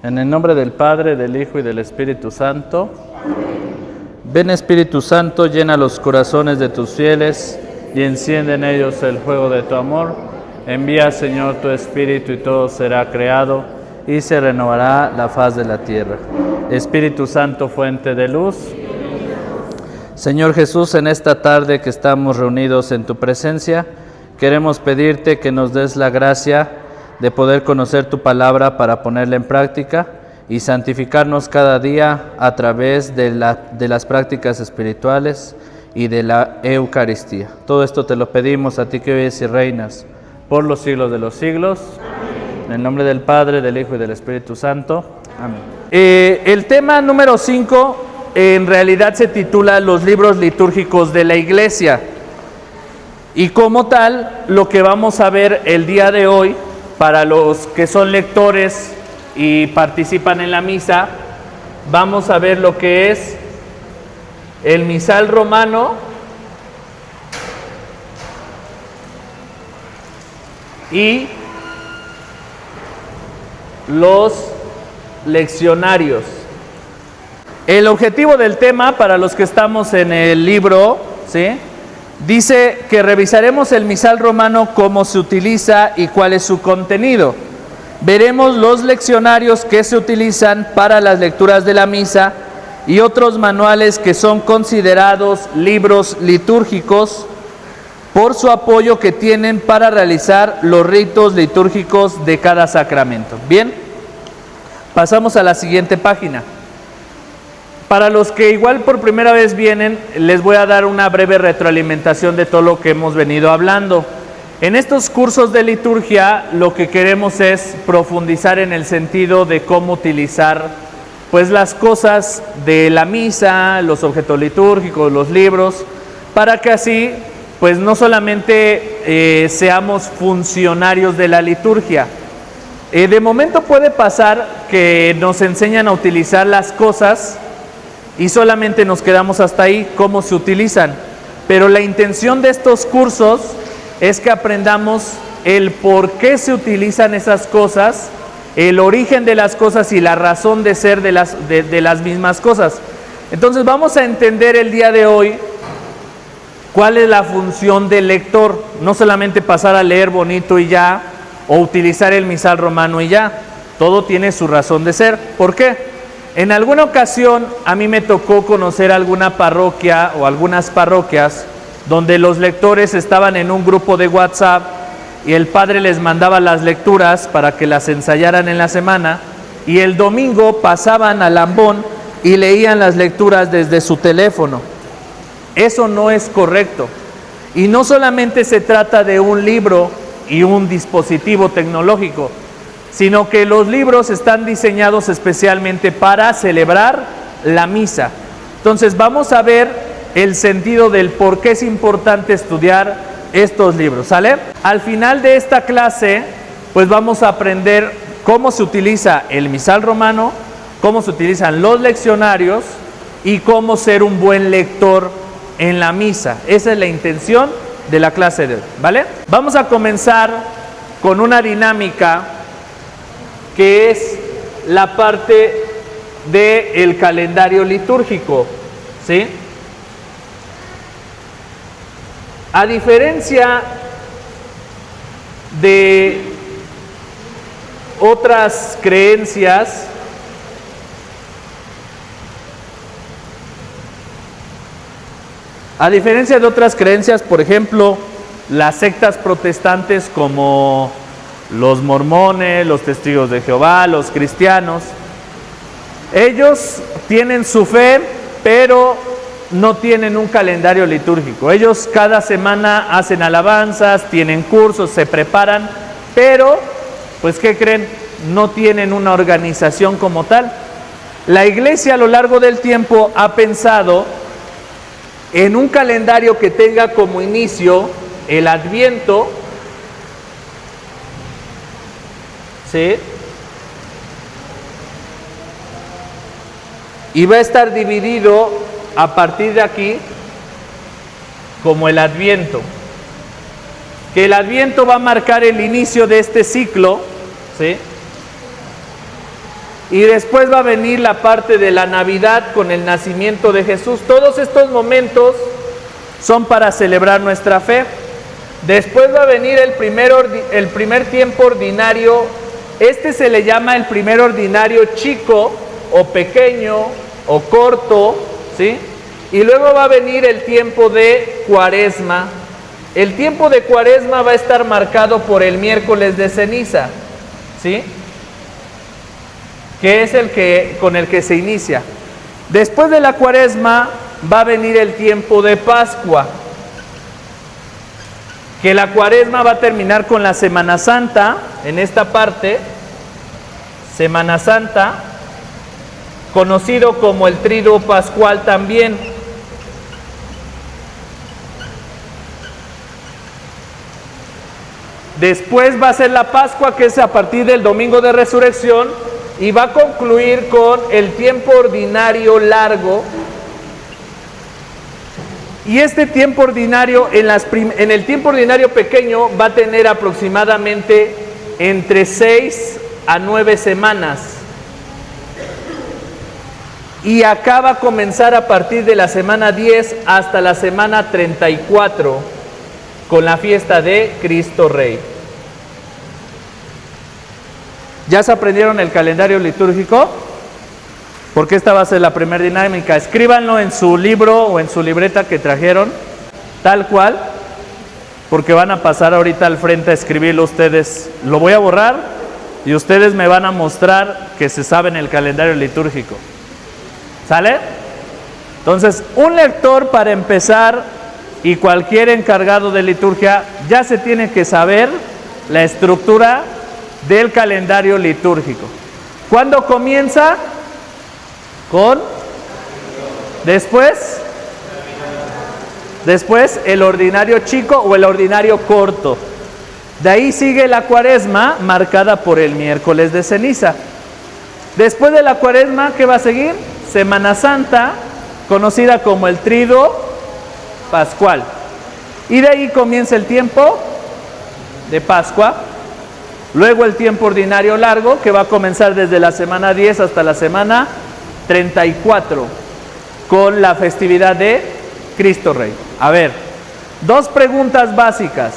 En el nombre del Padre, del Hijo y del Espíritu Santo. Ven, Espíritu Santo, llena los corazones de tus fieles y enciende en ellos el fuego de tu amor. Envía, Señor, tu Espíritu y todo será creado y se renovará la faz de la tierra. Espíritu Santo, fuente de luz. Señor Jesús, en esta tarde que estamos reunidos en tu presencia, queremos pedirte que nos des la gracia de poder conocer tu palabra para ponerla en práctica y santificarnos cada día a través de las prácticas espirituales y de la Eucaristía. Todo esto te lo pedimos a ti que vives y reinas por los siglos de los siglos. Amén. En el nombre del Padre, del Hijo y del Espíritu Santo. Amén. El tema número 5 en realidad se titula Los libros litúrgicos de la Iglesia. Y como tal, lo que vamos a ver el día de hoy, para los que son lectores y participan en la misa, vamos a ver lo que es el misal romano y los leccionarios. El objetivo del tema, para los que estamos en el libro, ¿sí?, dice que revisaremos el misal romano, cómo se utiliza y cuál es su contenido. Veremos los leccionarios que se utilizan para las lecturas de la misa y otros manuales que son considerados libros litúrgicos por su apoyo que tienen para realizar los ritos litúrgicos de cada sacramento. Bien, pasamos a la siguiente página. Para los que igual por primera vez vienen, les voy a dar una breve retroalimentación de todo lo que hemos venido hablando. En estos cursos de liturgia, lo que queremos es profundizar en el sentido de cómo utilizar pues las cosas de la misa, los objetos litúrgicos, los libros, para que así pues no solamente seamos funcionarios de la liturgia. De momento puede pasar que nos enseñan a utilizar las cosas y solamente nos quedamos hasta ahí, cómo se utilizan. Pero la intención de estos cursos es que aprendamos el por qué se utilizan esas cosas, el origen de las cosas y la razón de ser de las mismas cosas. Entonces vamos a entender el día de hoy cuál es la función del lector. No solamente pasar a leer bonito y ya, o utilizar el misal romano y ya. Todo tiene su razón de ser. ¿Por qué? En alguna ocasión a mí me tocó conocer alguna parroquia o algunas parroquias donde los lectores estaban en un grupo de WhatsApp y el padre les mandaba las lecturas para que las ensayaran en la semana y el domingo pasaban al ambón y leían las lecturas desde su teléfono. Eso no es correcto. Y no solamente se trata de un libro y un dispositivo tecnológico, sino que los libros están diseñados especialmente para celebrar la misa. Entonces vamos a ver el sentido del por qué es importante estudiar estos libros, ¿sale? Al final de esta clase, pues vamos a aprender cómo se utiliza el misal romano, cómo se utilizan los leccionarios y cómo ser un buen lector en la misa. Esa es la intención de la clase de hoy, ¿vale? Vamos a comenzar con una dinámica que es la parte del calendario litúrgico, ¿sí? A diferencia de otras creencias, por ejemplo, las sectas protestantes como los mormones, los testigos de Jehová, los cristianos, ellos tienen su fe, pero no tienen un calendario litúrgico. Ellos cada semana hacen alabanzas, tienen cursos, se preparan, pero, pues, ¿qué creen? No tienen una organización como tal. La Iglesia a lo largo del tiempo ha pensado en un calendario que tenga como inicio el Adviento, ¿sí? Y va a estar dividido a partir de aquí como el Adviento. Que el Adviento va a marcar el inicio de este ciclo, ¿sí? Y después va a venir la parte de la Navidad con el nacimiento de Jesús. Todos estos momentos son para celebrar nuestra fe. Después va a venir el primer tiempo ordinario. Este se le llama el primer ordinario chico o pequeño o corto, ¿sí? Y luego va a venir el tiempo de Cuaresma. El tiempo de Cuaresma va a estar marcado por el miércoles de ceniza, ¿sí? Que es con el que se inicia. Después de la Cuaresma va a venir el tiempo de Pascua, que la Cuaresma va a terminar con la Semana Santa, en esta parte, Semana Santa, conocido como el Triduo Pascual también. Después va a ser la Pascua, que es a partir del Domingo de Resurrección, y va a concluir con el tiempo ordinario largo. Y este tiempo ordinario, en el tiempo ordinario pequeño, va a tener aproximadamente entre 6 a 9 semanas. Y acá va a comenzar a partir de la semana 10 hasta la semana 34, con la fiesta de Cristo Rey. ¿Ya se aprendieron el calendario litúrgico? Porque esta va a ser la primera dinámica. Escríbanlo en su libro o en su libreta que trajeron, tal cual, porque van a pasar ahorita al frente a escribirlo ustedes. Lo voy a borrar y ustedes me van a mostrar que se saben el calendario litúrgico. ¿Sale? Entonces, un lector para empezar y cualquier encargado de liturgia ya se tiene que saber la estructura del calendario litúrgico. ¿Cuándo comienza? Después el ordinario chico o el ordinario corto. De ahí sigue la Cuaresma, marcada por el miércoles de ceniza. Después de la Cuaresma, ¿qué va a seguir? Semana Santa, conocida como el Triduo Pascual. Y de ahí comienza el tiempo de Pascua. Luego el tiempo ordinario largo, que va a comenzar desde la semana 10 hasta la semana 34, con la festividad de Cristo Rey. A ver, dos preguntas básicas.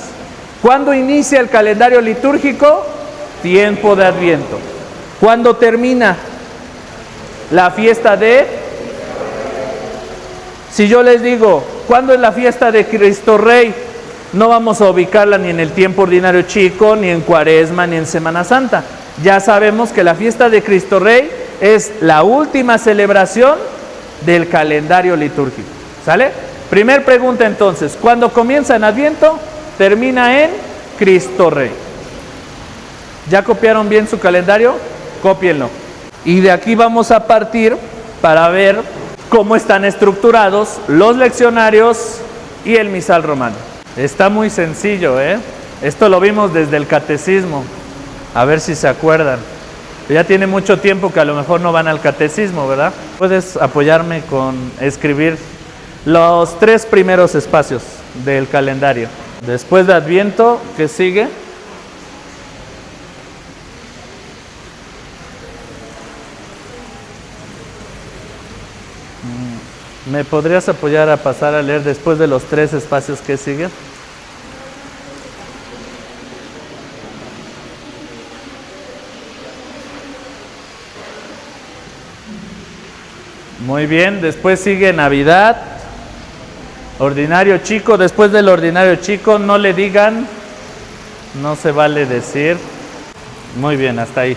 ¿Cuándo inicia el calendario litúrgico? Tiempo de Adviento. ¿Cuándo termina? La fiesta de... Si yo les digo, ¿cuándo es la fiesta de Cristo Rey? No vamos a ubicarla ni en el tiempo ordinario chico, ni en Cuaresma, ni en Semana Santa. Ya sabemos que la fiesta de Cristo Rey es la última celebración del calendario litúrgico. ¿Sale? Primer pregunta entonces, ¿cuándo comienza en Adviento? Termina en Cristo Rey. ¿Ya copiaron bien su calendario? Cópienlo. Y de aquí vamos a partir para ver cómo están estructurados los leccionarios y el misal romano. Está muy sencillo, ¿eh? Esto lo vimos desde el catecismo. A ver si se acuerdan. Ya tiene mucho tiempo que a lo mejor no van al catecismo, ¿verdad? Puedes apoyarme con escribir los 3 primeros espacios del calendario. Después de Adviento, ¿qué sigue? ¿Me podrías apoyar a pasar a leer después de los 3 espacios que siguen? Muy bien, después sigue Navidad, ordinario chico. Después del ordinario chico, no le digan, no se vale decir. Muy bien, hasta ahí.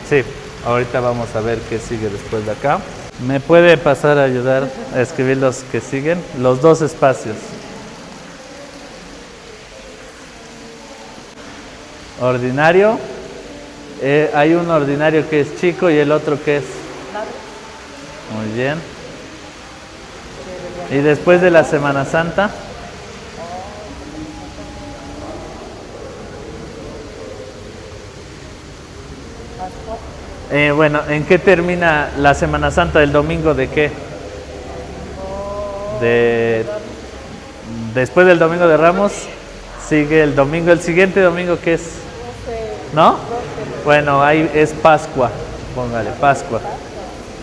Sí, ahorita vamos a ver qué sigue después de acá. ¿Me puede pasar a ayudar a escribir los que siguen? Los 2 espacios. Ordinario. Hay un ordinario que es chico y el otro que es... Muy bien. ¿Y después de la Semana Santa? Bueno, ¿en qué termina la Semana Santa? ¿El domingo de qué? Después del Domingo de Ramos, sigue el domingo. ¿El siguiente domingo qué es? ¿No? Bueno, ahí es Pascua. póngale, Pascua.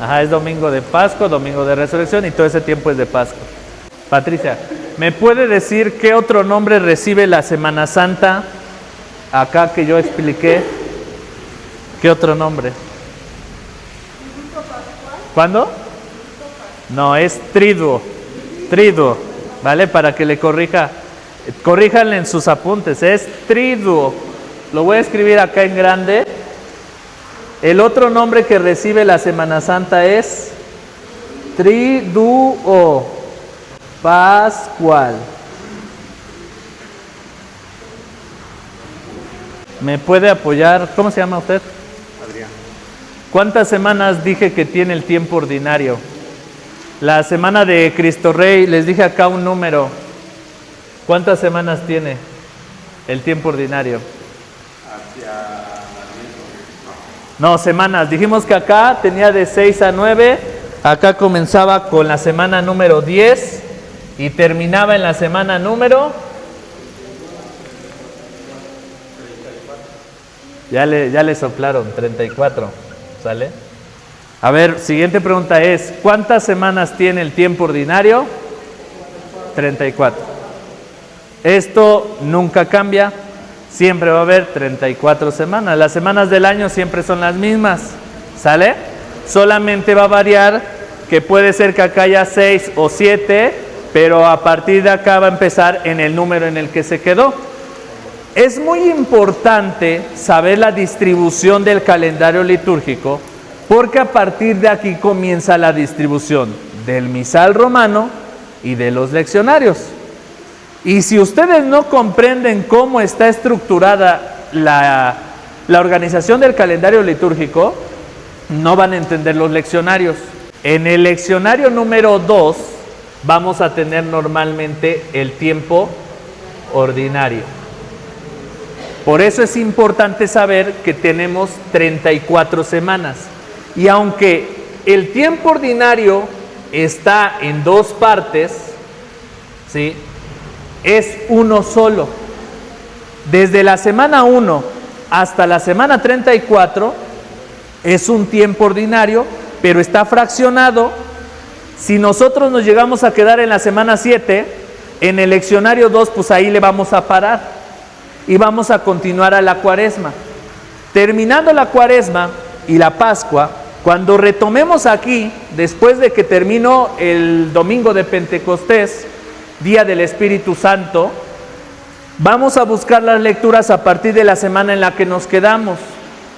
Ajá, es domingo de Pascua, domingo de Resurrección y todo ese tiempo es de Pascua. Patricia, ¿me puede decir qué otro nombre recibe la Semana Santa? Acá que yo expliqué. ¿Qué otro nombre? ¿Cuándo? No, es triduo. Triduo, ¿vale? Para que le corrija. Corríjanle en sus apuntes, es triduo. Lo voy a escribir acá en grande. El otro nombre que recibe la Semana Santa es triduo pascual. ¿Me puede apoyar? ¿Cómo se llama usted? Adrián. ¿Cuántas semanas dije que tiene el tiempo ordinario? La semana de Cristo Rey, les dije acá un número. ¿Cuántas semanas tiene el tiempo ordinario? No, semanas. Dijimos que acá tenía de 6 a 9. Acá comenzaba con la semana número 10 y terminaba en la semana número... Ya le soplaron, 34. ¿Sale? A ver, siguiente pregunta es, ¿cuántas semanas tiene el tiempo ordinario? 34. Esto nunca cambia. Siempre va a haber 34 semanas. Las semanas del año siempre son las mismas. ¿Sale? Solamente va a variar que puede ser que acá haya 6 o 7, pero a partir de acá va a empezar en el número en el que se quedó. Es muy importante saber la distribución del calendario litúrgico porque a partir de aquí comienza la distribución del misal romano y de los leccionarios. Y si ustedes no comprenden cómo está estructurada la organización del calendario litúrgico, no van a entender los leccionarios. En el leccionario número 2 vamos a tener normalmente el tiempo ordinario. Por eso es importante saber que tenemos 34 semanas. Y aunque el tiempo ordinario está en dos partes, ¿sí?, es uno solo. Desde la semana 1 hasta la semana 34 es un tiempo ordinario, pero está fraccionado. Si nosotros nos llegamos a quedar en la semana 7, en el leccionario 2, pues ahí le vamos a parar y vamos a continuar a la Cuaresma. Terminando la Cuaresma y la Pascua, cuando retomemos aquí, después de que terminó el domingo de Pentecostés, día del Espíritu Santo, vamos a buscar las lecturas a partir de la semana en la que nos quedamos.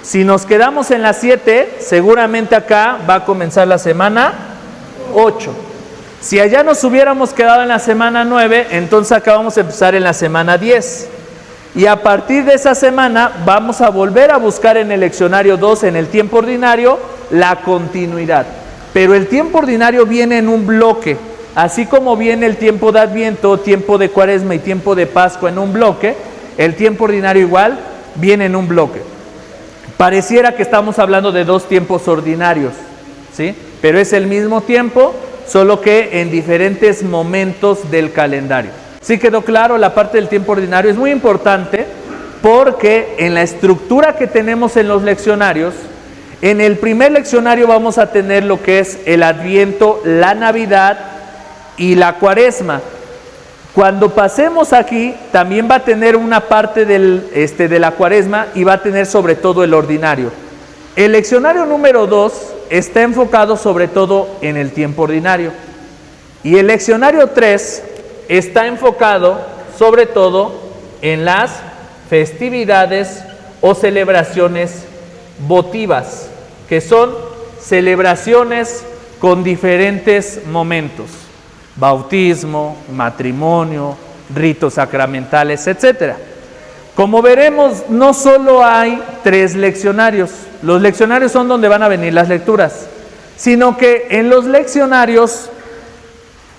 Si nos quedamos en la 7, seguramente acá va a comenzar la semana 8. Si allá nos hubiéramos quedado en la semana 9, entonces acá vamos a empezar en la semana 10. Y a partir de esa semana vamos a volver a buscar en el leccionario 2, en el tiempo ordinario, la continuidad. Pero el tiempo ordinario viene en un bloque. Así como viene el tiempo de Adviento, tiempo de Cuaresma y tiempo de Pascua en un bloque, el tiempo ordinario igual viene en un bloque. Pareciera que estamos hablando de dos tiempos ordinarios, ¿sí? Pero es el mismo tiempo, solo que en diferentes momentos del calendario. ¿Sí quedó claro? La parte del tiempo ordinario es muy importante porque en la estructura que tenemos en los leccionarios, en el primer leccionario vamos a tener lo que es el Adviento, la Navidad y la Cuaresma. Cuando pasemos aquí, también va a tener una parte de la Cuaresma y va a tener sobre todo el ordinario. El leccionario número 2 está enfocado sobre todo en el tiempo ordinario. Y el leccionario 3 está enfocado sobre todo en las festividades o celebraciones votivas, que son celebraciones con diferentes momentos. Bautismo, matrimonio, ritos sacramentales, etc. Como veremos, no solo hay 3 leccionarios. Los leccionarios son donde van a venir las lecturas, sino que en los leccionarios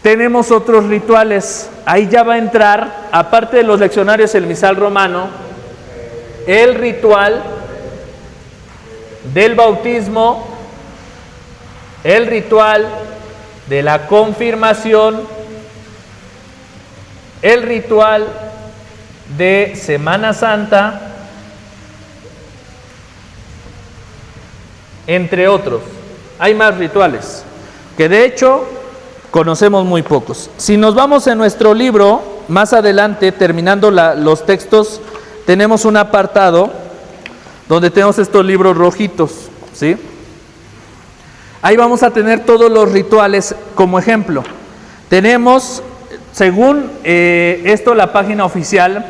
tenemos otros rituales. Ahí ya va a entrar, aparte de los leccionarios, el misal romano, el ritual del bautismo, el ritual de la confirmación, el ritual de Semana Santa entre otros. Hay más rituales, que de hecho conocemos muy pocos. Si nos vamos en nuestro libro, más adelante, terminando los textos, tenemos un apartado donde tenemos estos libros rojitos, ¿sí? Ahí vamos a tener todos los rituales como ejemplo. Tenemos, según la página oficial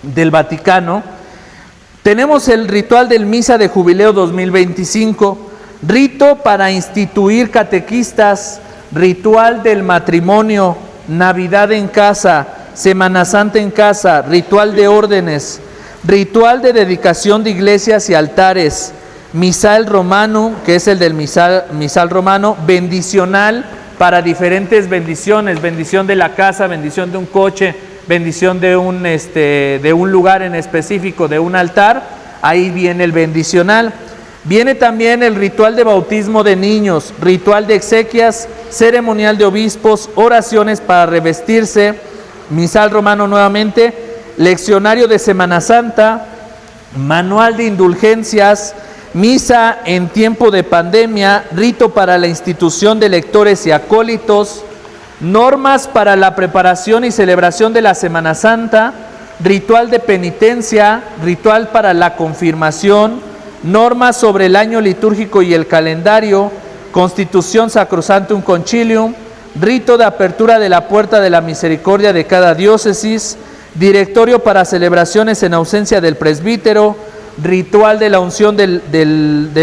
del Vaticano, tenemos el ritual del Misa de Jubileo 2025, rito para instituir catequistas, ritual del matrimonio, Navidad en casa, Semana Santa en casa, ritual de órdenes, ritual de dedicación de iglesias y altares, misal romano, que es el del misal romano, bendicional para diferentes bendiciones, bendición de la casa, bendición de un coche, bendición de un lugar en específico, de un altar. Ahí viene el bendicional. Viene también el ritual de bautismo de niños, ritual de exequias, ceremonial de obispos, oraciones para revestirse, misal romano nuevamente, leccionario de Semana Santa, manual de indulgencias, misa en tiempo de pandemia, rito para la institución de lectores y acólitos, normas para la preparación y celebración de la Semana Santa, ritual de penitencia, ritual para la confirmación, normas sobre el año litúrgico y el calendario, Constitución Sacrosanctum Concilium, rito de apertura de la puerta de la misericordia de cada diócesis, directorio para celebraciones en ausencia del presbítero, ritual de la unción del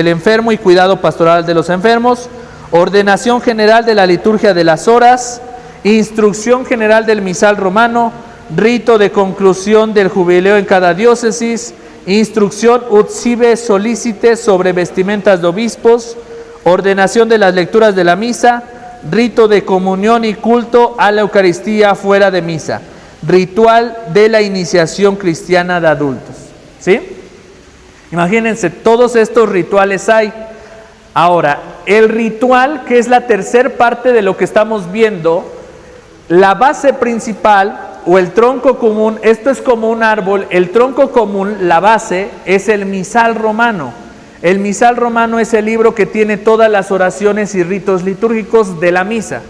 enfermo y cuidado pastoral de los enfermos, ordenación general de la liturgia de las horas, instrucción general del misal romano, rito de conclusión del jubileo en cada diócesis, instrucción ut sive solicite sobre vestimentas de obispos, ordenación de las lecturas de la misa, rito de comunión y culto a la Eucaristía fuera de misa, ritual de la iniciación cristiana de adultos. ¿Sí? Imagínense, todos estos rituales hay. Ahora, el ritual, que es la tercer parte de lo que estamos viendo, la base principal o el tronco común, esto es como un árbol, el tronco común, la base, es el misal romano. El misal romano es el libro que tiene todas las oraciones y ritos litúrgicos de la misa,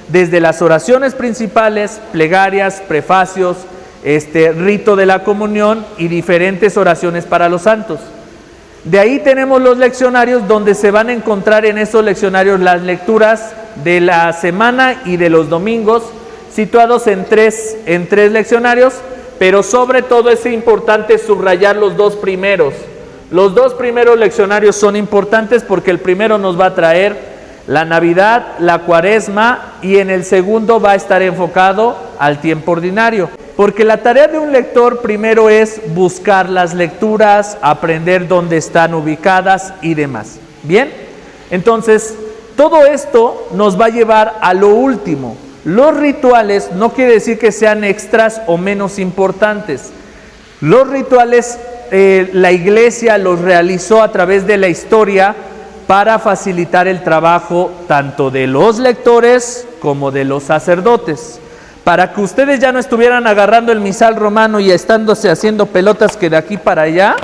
desde las oraciones principales, plegarias, prefacios, rito de la comunión y diferentes oraciones para los santos. De ahí tenemos los leccionarios, donde se van a encontrar en esos leccionarios las lecturas de la semana y de los domingos, situados en tres leccionarios, pero sobre todo es importante subrayar los dos primeros. Los dos primeros leccionarios son importantes porque el primero nos va a traer la Navidad, la Cuaresma, y en el segundo va a estar enfocado al tiempo ordinario. Porque la tarea de un lector primero es buscar las lecturas, aprender dónde están ubicadas y demás. Bien, entonces todo esto nos va a llevar a lo último. Los rituales no quiere decir que sean extras o menos importantes. Los rituales la iglesia los realizó a través de la historia para facilitar el trabajo tanto de los lectores como de los sacerdotes. Para que ustedes ya no estuvieran agarrando el misal romano y estándose haciendo pelotas que de aquí para allá,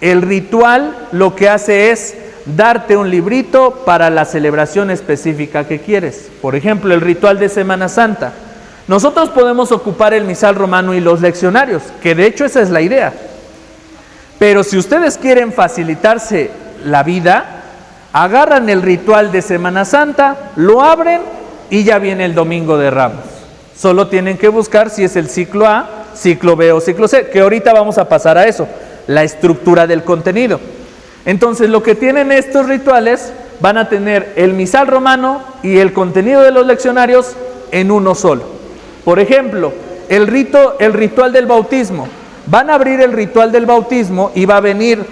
el ritual lo que hace es darte un librito para la celebración específica que quieres. Por ejemplo, el ritual de Semana Santa. Nosotros podemos ocupar el misal romano y los leccionarios, que de hecho esa es la idea. Pero si ustedes quieren facilitarse la vida, agarran el ritual de Semana Santa, lo abren y ya viene el Domingo de Ramos. Solo tienen que buscar si es el ciclo A, ciclo B o ciclo C, que ahorita vamos a pasar a eso, la estructura del contenido. Entonces, lo que tienen estos rituales, van a tener el misal romano y el contenido de los leccionarios en uno solo. Por ejemplo, el ritual del bautismo. Van a abrir el ritual del bautismo y va a venir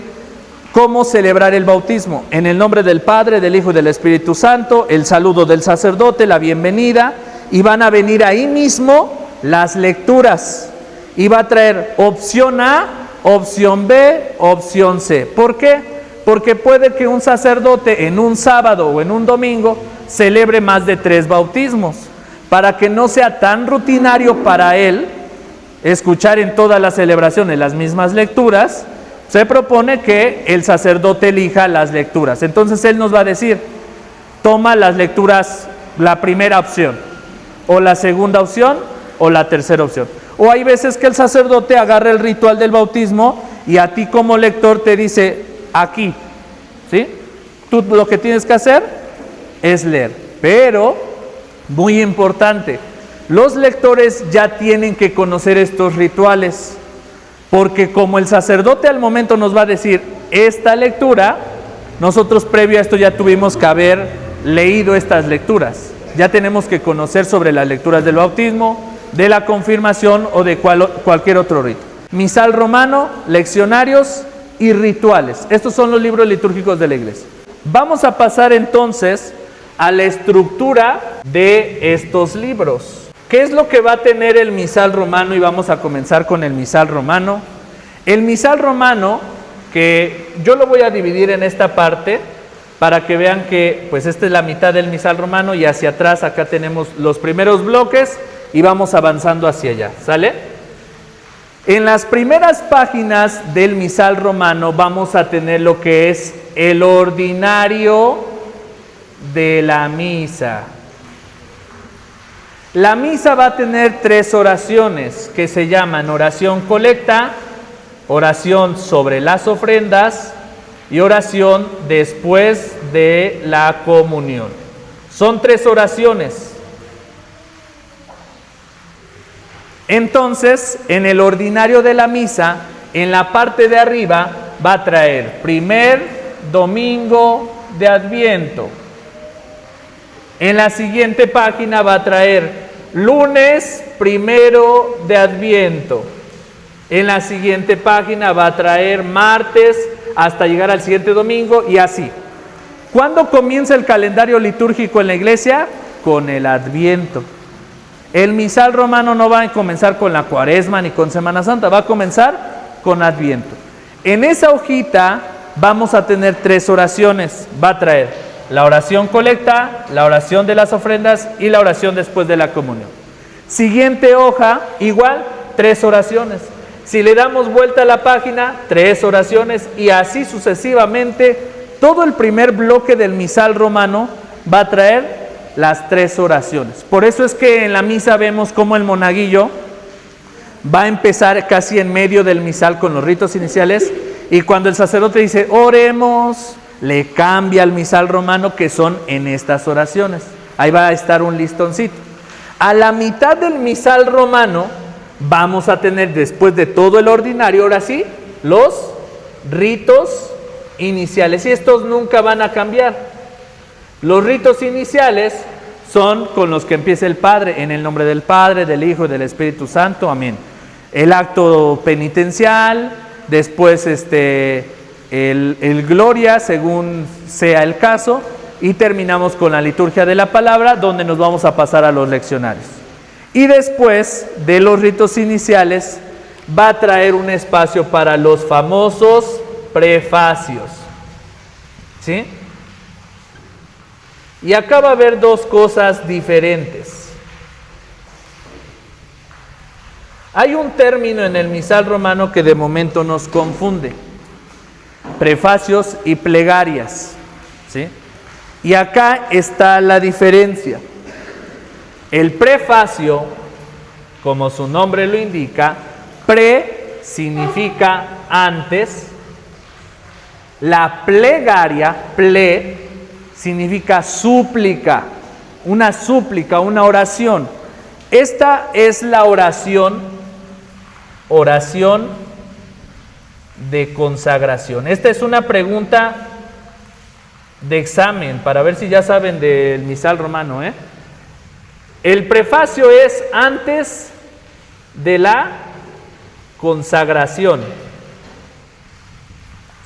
cómo celebrar el bautismo. En el nombre del Padre, del Hijo y del Espíritu Santo, el saludo del sacerdote, la bienvenida, y van a venir ahí mismo las lecturas. Y va a traer opción A, opción B, opción C. ¿Por qué? Porque puede que un sacerdote en un sábado o en un domingo celebre más de 3 bautismos. Para que no sea tan rutinario para él escuchar en todas las celebraciones las mismas lecturas, se propone que el sacerdote elija las lecturas. Entonces él nos va a decir, toma las lecturas, la primera opción, o la segunda opción, o la tercera opción. O hay veces que el sacerdote agarra el ritual del bautismo y a ti como lector te dice, aquí, ¿sí? Tú lo que tienes que hacer es leer. Pero, muy importante, los lectores ya tienen que conocer estos rituales, porque como el sacerdote al momento nos va a decir esta lectura, nosotros previo a esto ya tuvimos que haber leído estas lecturas. Ya tenemos que conocer sobre las lecturas del bautismo, de la confirmación o de cualquier otro rito. Misal romano, leccionarios y rituales. Estos son los libros litúrgicos de la iglesia. Vamos a pasar entonces a la estructura de estos libros. ¿Qué es lo que va a tener el misal romano? Y vamos a comenzar con el misal romano. El misal romano, que yo lo voy a dividir en esta parte para que vean que pues esta es la mitad del misal romano y hacia atrás acá tenemos los primeros bloques y vamos avanzando hacia allá, ¿sale? En las primeras páginas del misal romano vamos a tener lo que es el ordinario de la misa. La misa va a tener 3 oraciones que se llaman oración colecta, oración sobre las ofrendas y oración después de la comunión. Son 3 oraciones. Entonces, en el ordinario de la misa, en la parte de arriba va a traer primer domingo de Adviento. En la siguiente página va a traer lunes primero de Adviento. En la siguiente página va a traer martes hasta llegar al siguiente domingo y así. ¿Cuándo comienza el calendario litúrgico en la iglesia? Con el Adviento. El misal romano no va a comenzar con la Cuaresma ni con Semana Santa, va a comenzar con Adviento. En esa hojita vamos a tener 3 oraciones. Va a traer la oración colecta, la oración de las ofrendas y la oración después de la comunión. Siguiente hoja, igual, 3 oraciones. Si le damos vuelta a la página, 3 oraciones y así sucesivamente. Todo el primer bloque del misal romano va a traer las 3 oraciones. Por eso es que en la misa vemos cómo el monaguillo va a empezar casi en medio del misal con los ritos iniciales y cuando el sacerdote dice oremos, le cambia al misal romano que son en estas oraciones. Ahí va a estar un listoncito. A la mitad del misal romano vamos a tener, después de todo el ordinario, ahora sí, los ritos iniciales y estos nunca van a cambiar. Los ritos iniciales son con los que empieza el Padre, en el nombre del Padre, del Hijo y del Espíritu Santo, amén. El acto penitencial, después el Gloria, según sea el caso, y terminamos con la liturgia de la palabra, donde nos vamos a pasar a los leccionarios. Y después de los ritos iniciales, va a traer un espacio para los famosos prefacios, ¿sí? Y acá va a haber 2 cosas diferentes. Hay un término en el misal romano que de momento nos confunde: prefacios y plegarias, ¿sí? Y acá está la diferencia. El prefacio, como su nombre lo indica, pre significa antes. La plegaria, ple, significa súplica, una oración. Esta es la oración de consagración. Esta es una pregunta de examen para ver si ya saben del misal romano, ¿eh? El prefacio es antes de la consagración,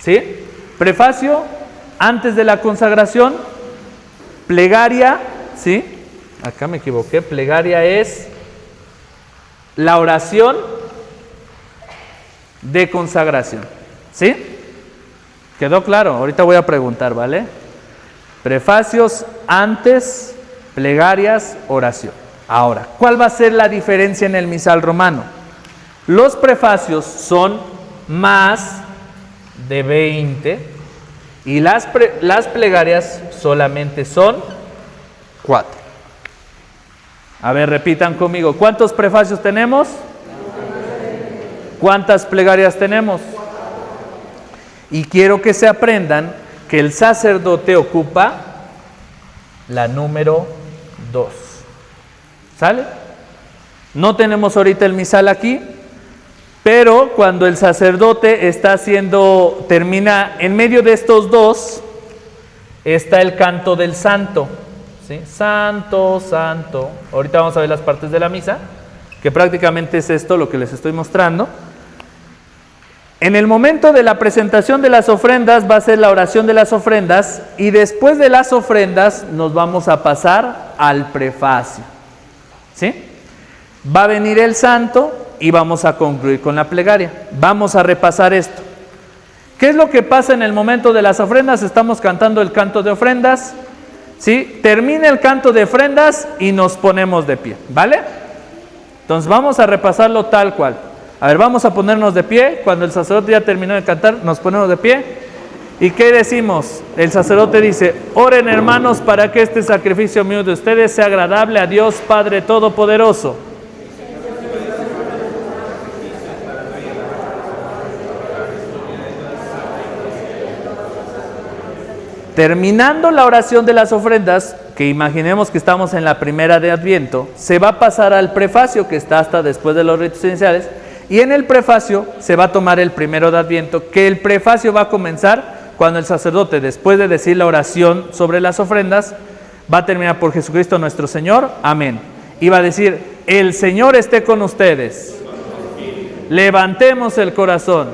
¿sí? Prefacio antes de la consagración, plegaria, ¿sí? Acá me equivoqué, plegaria es la oración de consagración, ¿sí? ¿Quedó claro? Ahorita voy a preguntar, ¿vale? Prefacios antes, plegarias, oración. Ahora, ¿cuál va a ser la diferencia en el misal romano? Los prefacios son más de 20 y las plegarias solamente son 4. A ver, repitan conmigo. ¿Cuántos prefacios tenemos? ¿Cuántas plegarias tenemos? Y quiero que se aprendan que el sacerdote ocupa la número 2. ¿Sale? No tenemos ahorita el misal aquí, pero cuando el sacerdote está termina en medio de estos dos, está el canto del santo. ¿Sí? Santo, santo. Ahorita vamos a ver las partes de la misa, que prácticamente es esto lo que les estoy mostrando. En el momento de la presentación de las ofrendas va a ser la oración de las ofrendas y después de las ofrendas nos vamos a pasar al prefacio. ¿Sí? Va a venir el santo y vamos a concluir con la plegaria. Vamos a repasar esto. ¿Qué es lo que pasa en el momento de las ofrendas? Estamos cantando el canto de ofrendas. ¿Sí? Termina el canto de ofrendas y nos ponemos de pie. ¿Vale? Entonces vamos a repasarlo tal cual. A ver, vamos a ponernos de pie. Cuando el sacerdote ya terminó de cantar, nos ponemos de pie. ¿Y qué decimos? El sacerdote dice: oren, hermanos, para que este sacrificio mío de ustedes sea agradable a Dios Padre Todopoderoso. Terminando la oración de las ofrendas, que imaginemos que estamos en la primera de Adviento, se va a pasar al prefacio, que está hasta después de los ritos iniciales, y en el prefacio se va a tomar el primero de Adviento, que el prefacio va a comenzar cuando el sacerdote, después de decir la oración sobre las ofrendas, va a terminar por Jesucristo nuestro Señor, amén. Y va a decir: el Señor esté con ustedes. Levantemos el corazón.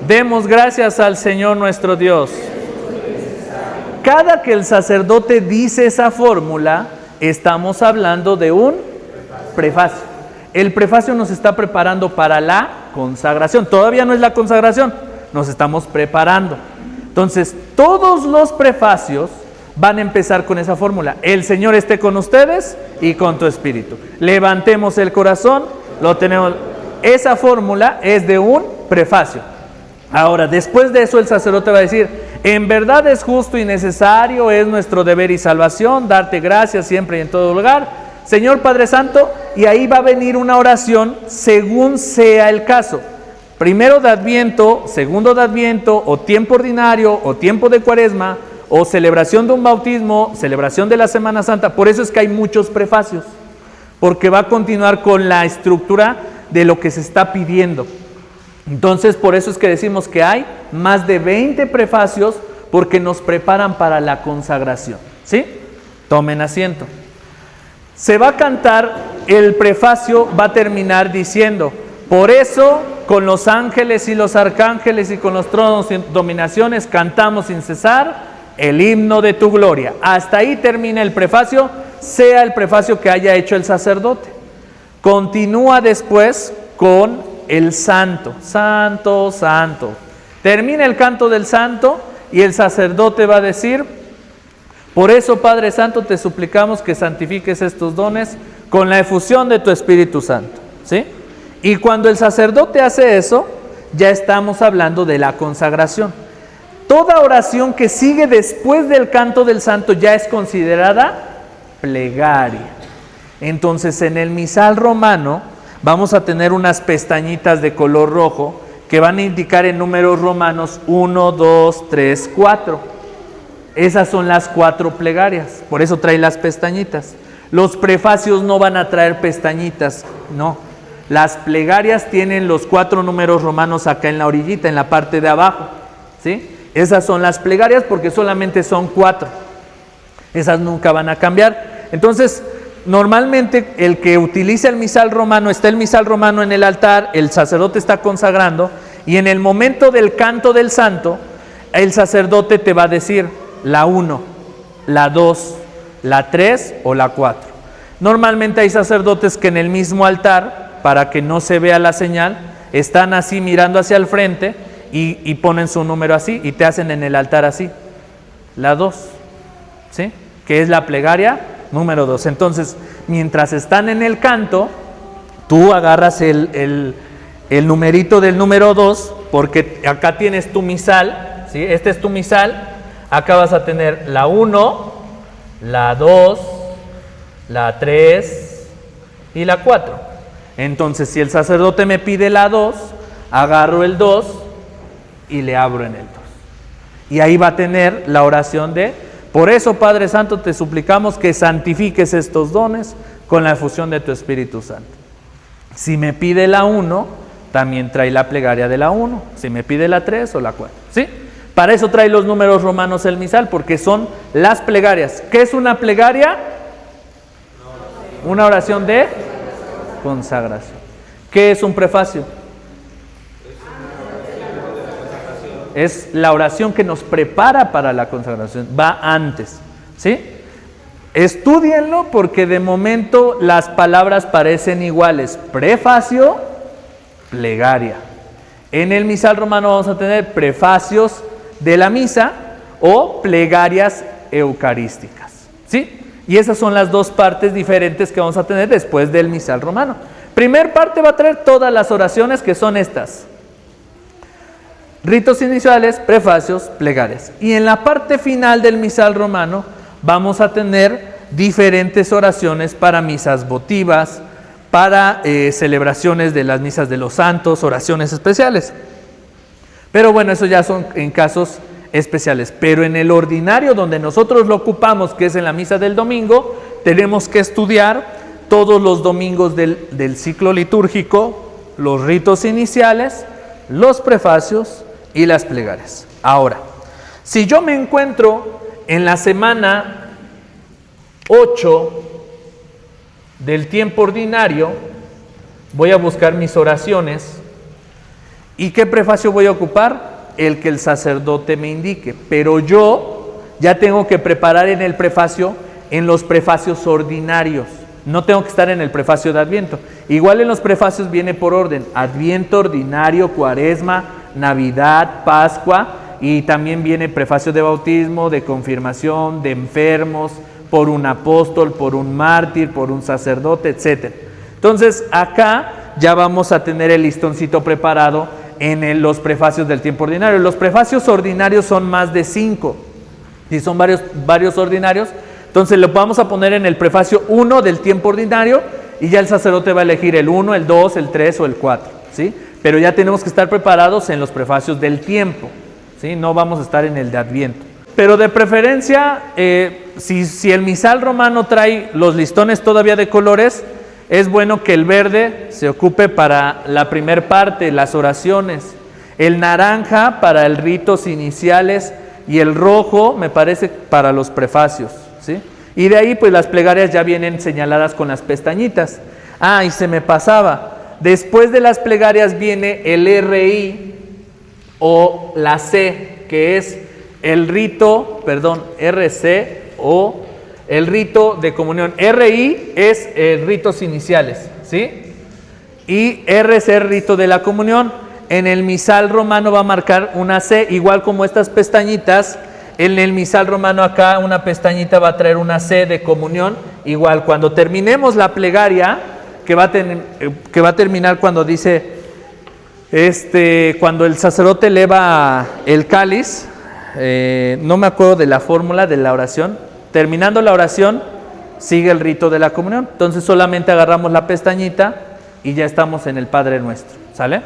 Demos gracias al Señor nuestro Dios. Cada que el sacerdote dice esa fórmula, estamos hablando de un prefacio. El prefacio nos está preparando para la consagración. Todavía no es la consagración, nos estamos preparando. Entonces, todos los prefacios van a empezar con esa fórmula: el Señor esté con ustedes y con tu espíritu. Levantemos el corazón, lo tenemos. Esa fórmula es de un prefacio. Ahora, después de eso, el sacerdote va a decir: en verdad es justo y necesario, es nuestro deber y salvación, darte gracias siempre y en todo lugar, Señor Padre Santo, y ahí va a venir una oración según sea el caso. Primero de Adviento, segundo de Adviento, o tiempo ordinario, o tiempo de Cuaresma, o celebración de un bautismo, celebración de la Semana Santa. Por eso es que hay muchos prefacios, porque va a continuar con la estructura de lo que se está pidiendo. Entonces, por eso es que decimos que hay más de 20 prefacios, porque nos preparan para la consagración. ¿Sí? Tomen asiento. Se va a cantar, el prefacio va a terminar diciendo: por eso, con los ángeles y los arcángeles y con los tronos y dominaciones, cantamos sin cesar el himno de tu gloria. Hasta ahí termina el prefacio, sea el prefacio que haya hecho el sacerdote. Continúa después con el santo, santo, santo. Termina el canto del santo y el sacerdote va a decir: por eso, Padre Santo, te suplicamos que santifiques estos dones con la efusión de tu Espíritu Santo. ¿Sí? Y cuando el sacerdote hace eso, ya estamos hablando de la consagración. Toda oración que sigue después del canto del santo ya es considerada plegaria. Entonces, en el misal romano vamos a tener unas pestañitas de color rojo que van a indicar en números romanos 1, 2, 3, 4. Esas son las 4 plegarias, por eso trae las pestañitas. Los prefacios no van a traer pestañitas, no. Las plegarias tienen los 4 números romanos acá en la orillita, en la parte de abajo. ¿Sí? Esas son las plegarias porque solamente son 4. Esas nunca van a cambiar. Entonces, normalmente el que utiliza el misal romano, está el misal romano en el altar, el sacerdote está consagrando, y en el momento del canto del santo, el sacerdote te va a decir la 1, la 2, la 3 o la 4. Normalmente hay sacerdotes que en el mismo altar, para que no se vea la señal, están así mirando hacia el frente y ponen su número así y te hacen en el altar así, la 2, ¿sí? Que es la plegaria número 2. Entonces, mientras están en el canto, tú agarras el numerito del número 2 porque acá tienes tu misal, ¿sí? Este es tu misal, acá vas a tener la 1, la 2, la 3 y la 4. Entonces, si el sacerdote me pide la 2, agarro el 2 y le abro en el 2. Y ahí va a tener la oración de: por eso, Padre Santo, te suplicamos que santifiques estos dones con la efusión de tu Espíritu Santo. Si me pide la 1, también trae la plegaria de la 1. Si me pide la 3 o la 4, ¿sí? Para eso trae los números romanos el misal, porque son las plegarias. ¿Qué es una plegaria? Una oración de consagración. ¿Qué es un prefacio? Es la oración que nos prepara para la consagración, va antes, ¿sí? Estúdienlo porque de momento las palabras parecen iguales: prefacio, plegaria. En el misal romano vamos a tener prefacios de la misa o plegarias eucarísticas, ¿sí? Y esas son las dos partes diferentes que vamos a tener después del misal romano. Primer parte va a traer todas las oraciones, que son estas: ritos iniciales, prefacios, plegarias. Y en la parte final del misal romano vamos a tener diferentes oraciones para misas votivas, para celebraciones de las misas de los santos, oraciones especiales. Pero bueno, eso ya son en casos especiales. Pero en el ordinario, donde nosotros lo ocupamos, que es en la misa del domingo, tenemos que estudiar todos los domingos del ciclo litúrgico, los ritos iniciales, los prefacios y las plegarias. Ahora, si yo me encuentro en la semana 8 del tiempo ordinario, voy a buscar mis oraciones. ¿Y qué prefacio voy a ocupar? El que el sacerdote me indique. Pero yo ya tengo que preparar en el prefacio, en los prefacios ordinarios. No tengo que estar en el prefacio de Adviento. Igual en los prefacios viene por orden: Adviento, ordinario, Cuaresma, Navidad, Pascua, y también viene prefacio de bautismo, de confirmación, de enfermos, por un apóstol, por un mártir, por un sacerdote, etc. Entonces acá ya vamos a tener el listoncito preparado en los prefacios del tiempo ordinario. Los prefacios ordinarios son más de 5. Si son varios ordinarios, entonces lo vamos a poner en el prefacio 1 del tiempo ordinario, y ya el sacerdote va a elegir el 1, el 2, el 3 o el 4, ¿sí? Pero ya tenemos que estar preparados en los prefacios del tiempo, ¿sí? No vamos a estar en el de Adviento. Pero de preferencia, si el misal romano trae los listones todavía de colores, es bueno que el verde se ocupe para la primer parte, las oraciones, el naranja para el ritos iniciales y el rojo, me parece, para los prefacios, ¿sí? Y de ahí pues las plegarias ya vienen señaladas con las pestañitas. Ah, y se me pasaba, después de las plegarias viene el RI o la C, que es el rito, RC o el rito de comunión. RI es ritos iniciales, ¿sí? Y RC, rito de la comunión. En el misal romano va a marcar una C, igual como estas pestañitas. En el misal romano acá una pestañita va a traer una C de comunión. Igual cuando terminemos la plegaria, que va a terminar cuando dice, cuando el sacerdote eleva el cáliz, no me acuerdo de la fórmula de la oración. Terminando la oración, sigue el rito de la comunión. Entonces solamente agarramos la pestañita y ya estamos en el Padre Nuestro, ¿sale?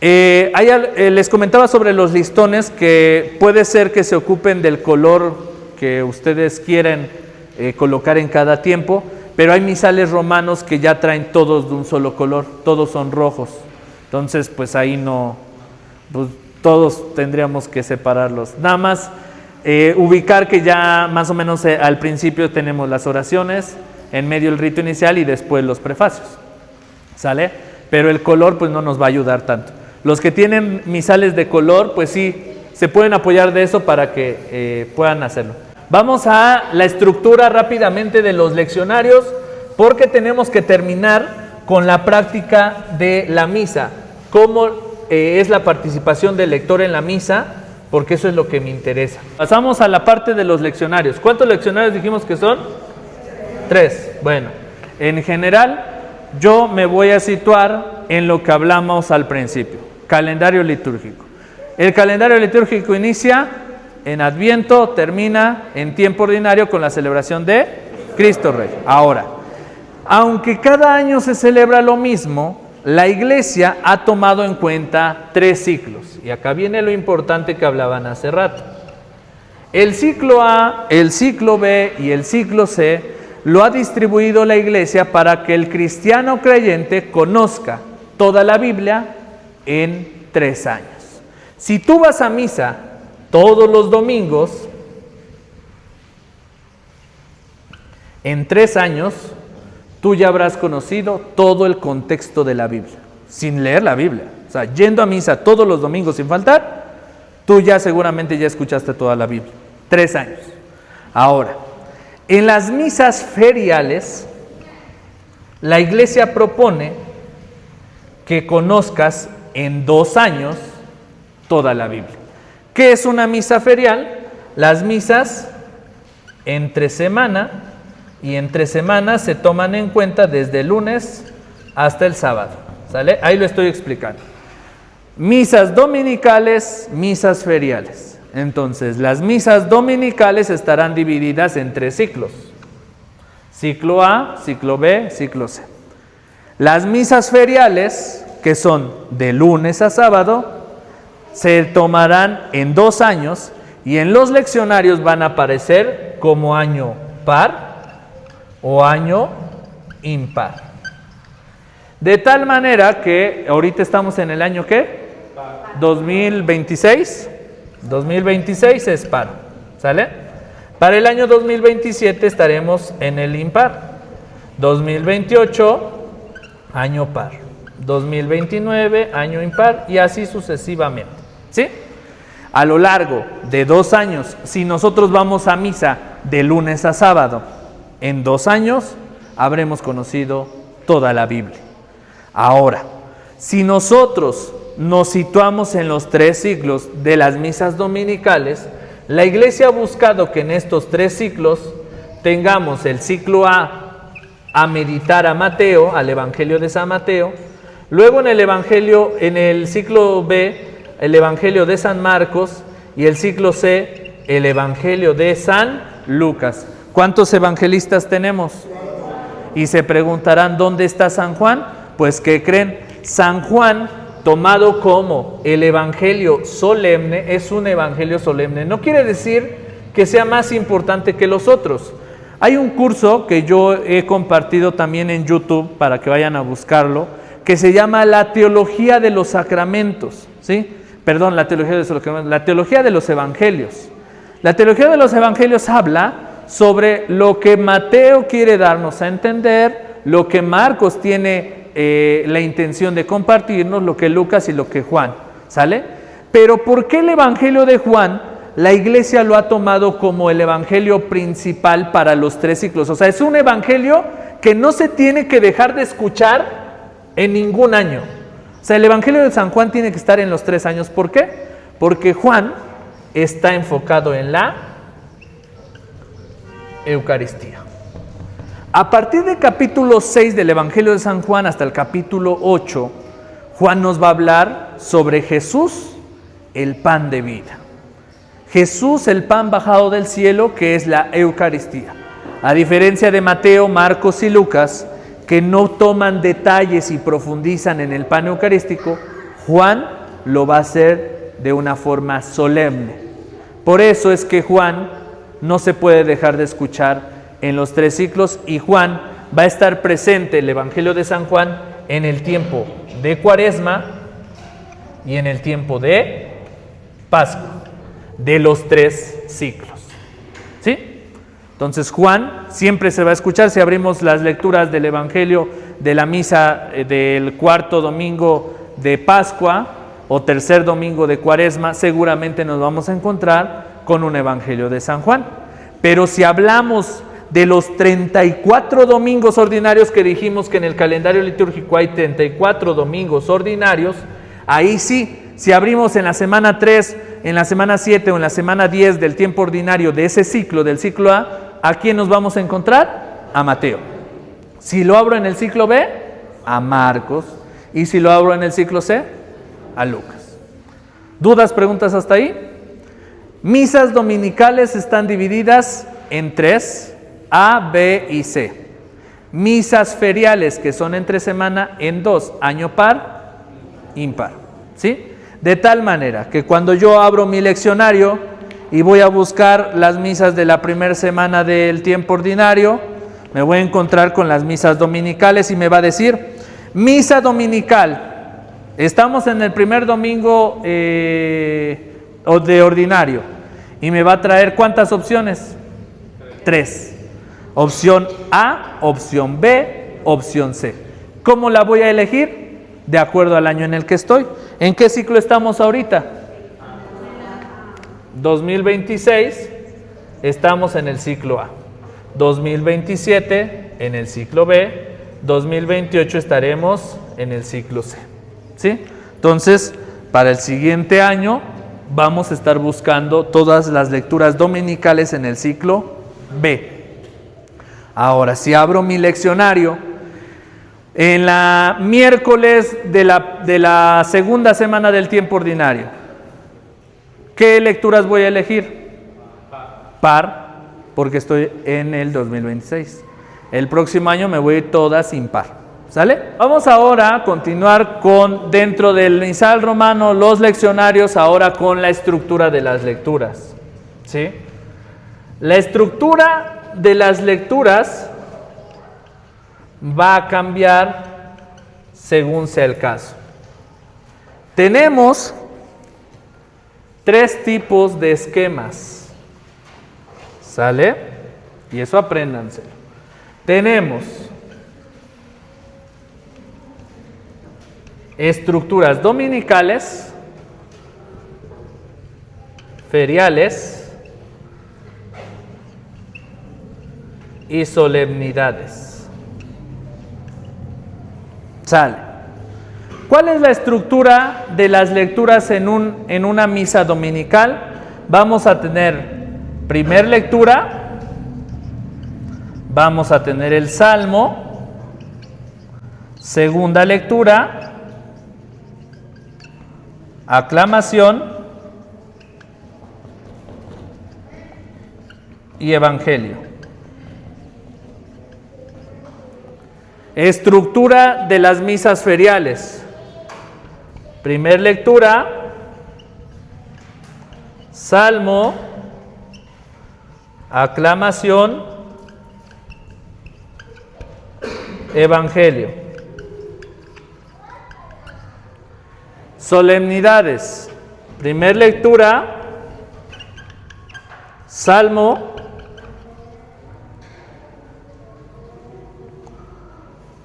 Les comentaba sobre los listones, que puede ser que se ocupen del color que ustedes quieren colocar en cada tiempo, pero hay misales romanos que ya traen todos de un solo color, todos son rojos. Entonces, pues ahí no, pues todos tendríamos que separarlos. Nada más ubicar que ya más o menos al principio tenemos las oraciones, en medio el rito inicial y después los prefacios, ¿sale? Pero el color pues no nos va a ayudar tanto. Los que tienen misales de color, pues sí, se pueden apoyar de eso para que puedan hacerlo. Vamos a la estructura rápidamente de los leccionarios, porque tenemos que terminar con la práctica de la misa. ¿Cómo es la participación del lector en la misa? Porque eso es lo que me interesa. Pasamos a la parte de los leccionarios. ¿Cuántos leccionarios dijimos que son? 3. Bueno, en general yo me voy a situar en lo que hablamos al principio. Calendario litúrgico. El calendario litúrgico inicia en Adviento, termina en tiempo ordinario con la celebración de Cristo Rey. Ahora, aunque cada año se celebra lo mismo, la Iglesia ha tomado en cuenta 3 ciclos. Y acá viene lo importante que hablaban hace rato. El ciclo A, el ciclo B y el ciclo C lo ha distribuido la Iglesia para que el cristiano creyente conozca toda la Biblia en 3 años. Si tú vas a misa todos los domingos, en 3 años, tú ya habrás conocido todo el contexto de la Biblia, sin leer la Biblia. O sea, yendo a misa todos los domingos sin faltar, tú ya seguramente ya escuchaste toda la Biblia. 3 años. Ahora, en las misas feriales, la Iglesia propone que conozcas en 2 años toda la Biblia. ¿Qué es una misa ferial? Las misas entre semana, y entre semanas se toman en cuenta desde el lunes hasta el sábado. ¿Sale? Ahí lo estoy explicando. Misas dominicales, misas feriales. Entonces, las misas dominicales estarán divididas en 3 ciclos. Ciclo A, ciclo B, ciclo C. Las misas feriales, que son de lunes a sábado, se tomarán en 2 años y en los leccionarios van a aparecer como año par o año impar. De tal manera que ahorita estamos en el año ¿qué? 2026. 2026 es par, ¿sale? Para el año 2027 estaremos en el impar. 2028, año par. 2029, año impar, y así sucesivamente, ¿sí? A lo largo de 2 años, si nosotros vamos a misa de lunes a sábado, en 2 años habremos conocido toda la Biblia. Ahora, si nosotros nos situamos en los 3 ciclos de las misas dominicales, la Iglesia ha buscado que en estos 3 ciclos tengamos el ciclo A meditar a Mateo, al Evangelio de San Mateo, luego en el ciclo B, el Evangelio de San Marcos, y el ciclo C, el Evangelio de San Lucas. ¿Cuántos evangelistas tenemos? Y se preguntarán, ¿dónde está San Juan? Pues, ¿qué creen? San Juan, tomado como el evangelio solemne, es un evangelio solemne. No quiere decir que sea más importante que los otros. Hay un curso que yo he compartido también en YouTube para que vayan a buscarlo, que se llama La Teología de los Sacramentos, ¿sí? Perdón, la teología de los Evangelios. La teología de los Evangelios habla sobre lo que Mateo quiere darnos a entender, lo que Marcos tiene la intención de compartirnos, lo que Lucas y lo que Juan, ¿sale? Pero ¿por qué el Evangelio de Juan la Iglesia lo ha tomado como el Evangelio principal para los 3 ciclos? O sea, es un Evangelio que no se tiene que dejar de escuchar en ningún año. O sea, el Evangelio de San Juan tiene que estar en los 3 años. ¿Por qué? Porque Juan está enfocado en la Eucaristía. A partir del capítulo 6 del Evangelio de San Juan hasta el capítulo 8, Juan nos va a hablar sobre Jesús, el pan de vida. Jesús, el pan bajado del cielo, que es la Eucaristía. A diferencia de Mateo, Marcos y Lucas, que no toman detalles y profundizan en el pan eucarístico, Juan lo va a hacer de una forma solemne. Por eso es que Juan no se puede dejar de escuchar en los 3 ciclos, y Juan va a estar presente, el Evangelio de San Juan, en el tiempo de Cuaresma y en el tiempo de Pascua, de los 3 ciclos, ¿sí? Entonces Juan siempre se va a escuchar. Si abrimos las lecturas del Evangelio de la misa del 4º domingo de Pascua o 3er domingo de Cuaresma, seguramente nos vamos a encontrar con un Evangelio de San Juan. Pero si hablamos de los 34 domingos ordinarios que dijimos que en el calendario litúrgico hay 34 domingos ordinarios, ahí sí, si abrimos en la semana 3, en la semana 7 o en la semana 10 del tiempo ordinario de ese ciclo, del ciclo ¿a quién nos vamos a encontrar? A Mateo. Si lo abro en el ciclo B, a Marcos. Y si lo abro en el ciclo C, a Lucas. ¿Dudas, preguntas hasta ahí? Misas dominicales están divididas en 3, A, B y C. Misas feriales, que son entre semana, en 2, año par, impar. ¿Sí? De tal manera que cuando yo abro mi leccionario y voy a buscar las misas de la primera semana del tiempo ordinario, me voy a encontrar con las misas dominicales y me va a decir, misa dominical, estamos en el primer domingo de ordinario, y me va a traer ¿cuántas opciones? 3. Opción A, opción B, opción C. ¿Cómo la voy a elegir? De acuerdo al año en el que estoy. ¿En qué ciclo estamos ahorita? 2026, estamos en el ciclo A. 2027 en el ciclo B. 2028 estaremos en el ciclo C. ¿Sí? Entonces, para el siguiente año vamos a estar buscando todas las lecturas dominicales en el ciclo B. Ahora, si abro mi leccionario, en la miércoles de la segunda semana del tiempo ordinario, ¿qué lecturas voy a elegir? Par, porque estoy en el 2026. El próximo año me voy a ir todas impar. ¿Sale? Vamos ahora a continuar con, dentro del misal romano, los leccionarios, ahora con la estructura de las lecturas. ¿Sí? La estructura de las lecturas va a cambiar según sea el caso. Tenemos 3 tipos de esquemas. ¿Sale? Y eso apréndanselo. Tenemos estructuras dominicales, feriales y solemnidades. Sale. ¿Cuál es la estructura de las lecturas en una misa dominical? Vamos a tener primer lectura, vamos a tener el salmo, segunda lectura, aclamación y evangelio. Estructura de las misas feriales. Primer lectura, salmo, aclamación, evangelio. Solemnidades. Primer lectura, salmo,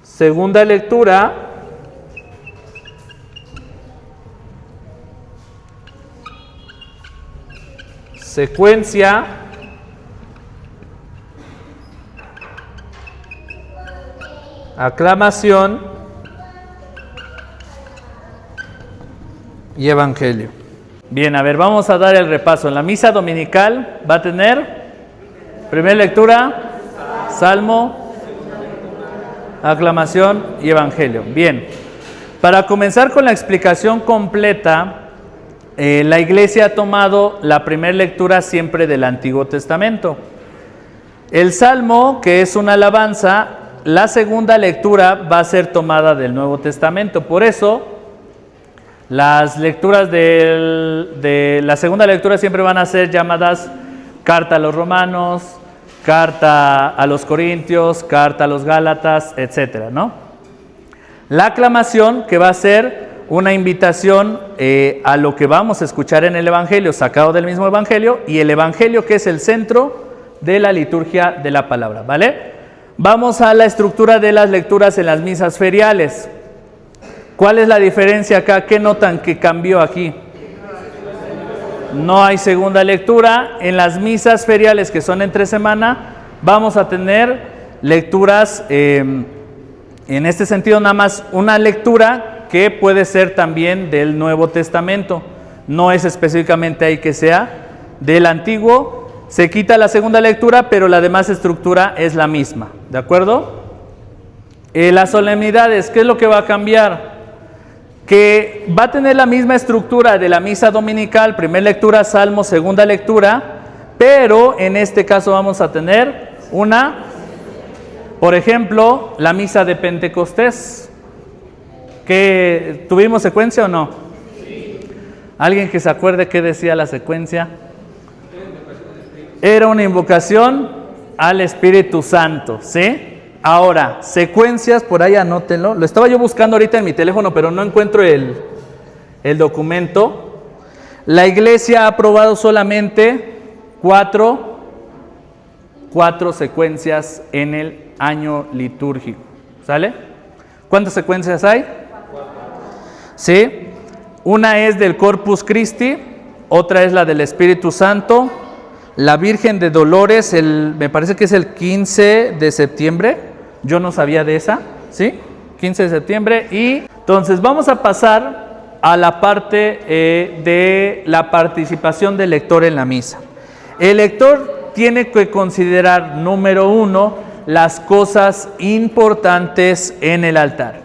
segunda lectura, secuencia, aclamación y evangelio. Bien, a ver, vamos a dar el repaso. En la misa dominical va a tener primera lectura, salmo, aclamación y evangelio. Bien, para comenzar con la explicación completa, la iglesia ha tomado la primera lectura siempre del Antiguo Testamento. El salmo, que es una alabanza, la segunda lectura va a ser tomada del Nuevo Testamento. Por eso, las lecturas de la segunda lectura siempre van a ser llamadas carta a los romanos, carta a los corintios, carta a los gálatas, etcétera, ¿no? La aclamación, que va a ser una invitación a lo que vamos a escuchar en el Evangelio, sacado del mismo Evangelio, y el Evangelio, que es el centro de la liturgia de la palabra, ¿vale? Vamos a la estructura de las lecturas en las misas feriales. ¿Cuál es la diferencia acá? ¿Qué notan que cambió aquí? No hay segunda lectura. En las misas feriales, que son entre semana, vamos a tener lecturas, en este sentido nada más una lectura que puede ser también del Nuevo Testamento. No es específicamente ahí que sea del Antiguo. Se quita la segunda lectura, pero la demás estructura es la misma. ¿De acuerdo? Las solemnidades, ¿qué es lo que va a cambiar? que va a tener la misma estructura de la misa dominical, primera lectura, salmo, segunda lectura, pero en este caso vamos a tener por ejemplo, la misa de Pentecostés, que tuvimos secuencia o no. ¿Alguien que se acuerde qué decía la secuencia? Era una invocación al Espíritu Santo, ¿sí? Ahora, secuencias, por ahí anótenlo. Lo estaba yo buscando ahorita en mi teléfono, pero no encuentro el documento. La iglesia ha aprobado solamente cuatro secuencias en el año litúrgico. ¿Sale? ¿Cuántas secuencias hay? ¿Sí? Una es del Corpus Christi, otra es la del Espíritu Santo, la Virgen de Dolores, me parece que es el 15 de septiembre, yo no sabía de esa, ¿sí? 15 de septiembre, y entonces vamos a pasar a la parte de la participación del lector en la misa. El lector tiene que considerar, número uno, las cosas importantes en el altar.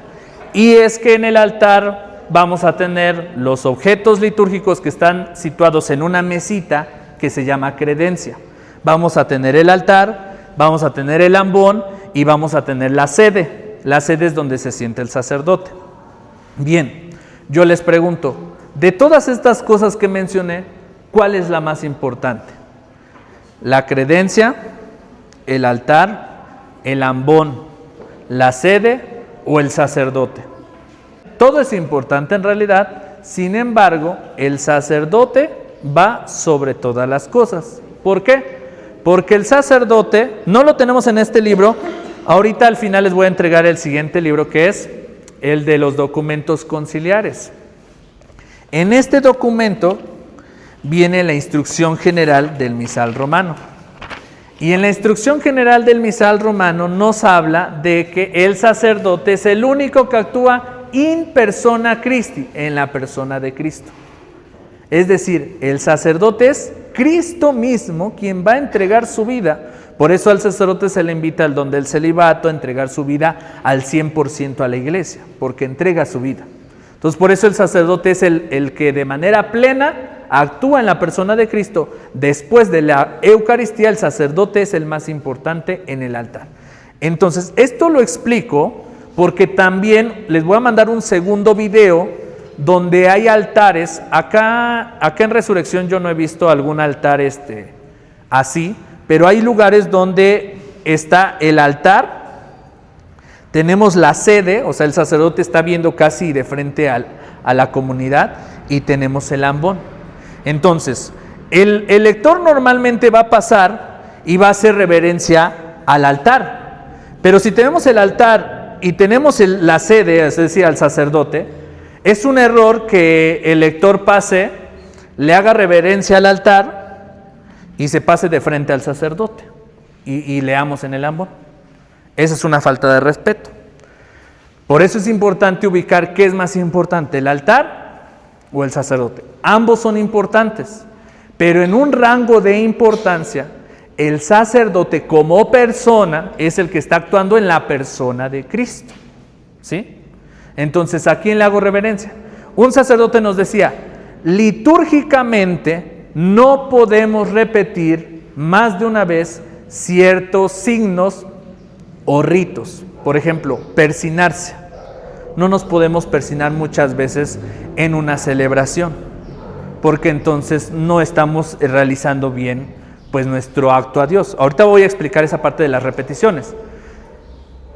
Y es que en el altar vamos a tener los objetos litúrgicos que están situados en una mesita que se llama credencia. Vamos a tener el altar, vamos a tener el ambón y vamos a tener la sede. La sede es donde se sienta el sacerdote. Bien, yo les pregunto, de todas estas cosas que mencioné, ¿cuál es la más importante? ¿La credencia, el altar, el ambón, la sede o el sacerdote? Todo es importante en realidad, sin embargo, el sacerdote va sobre todas las cosas. ¿Por qué? Porque el sacerdote, no lo tenemos en este libro, ahorita al final les voy a entregar el siguiente libro que es el de los documentos conciliares. En este documento viene la instrucción general del misal romano. Y en la instrucción general del misal romano nos habla de que el sacerdote es el único que actúa in persona Christi, en la persona de Cristo. Es decir, el sacerdote es Cristo mismo quien va a entregar su vida. Por eso al sacerdote se le invita al don del celibato, a entregar su vida al 100% a la iglesia, porque entrega su vida. Entonces, por eso el sacerdote es el que de manera plena actúa en la persona de Cristo. Después de la Eucaristía, el sacerdote es el más importante en el altar. Entonces, esto lo explico porque también les voy a mandar un segundo video donde hay altares. Acá en Resurrección yo no he visto algún altar así, pero hay lugares donde está el altar, tenemos la sede, o sea, el sacerdote está viendo casi de frente a la comunidad, y tenemos el ambón. Entonces, el lector normalmente va a pasar y va a hacer reverencia al altar, pero si tenemos el altar y tenemos la sede, es decir, al sacerdote, es un error que el lector pase, le haga reverencia al altar y se pase de frente al sacerdote y leamos en el ambón. Esa es una falta de respeto. Por eso es importante ubicar qué es más importante, el altar o el sacerdote. Ambos son importantes, pero en un rango de importancia, el sacerdote como persona es el que está actuando en la persona de Cristo. ¿Sí? Entonces, ¿a quién le hago reverencia? Un sacerdote nos decía, litúrgicamente no podemos repetir más de una vez ciertos signos o ritos. Por ejemplo, persinarse. No nos podemos persinar muchas veces en una celebración, porque entonces no estamos realizando bien pues nuestro acto a Dios. Ahorita voy a explicar esa parte de las repeticiones.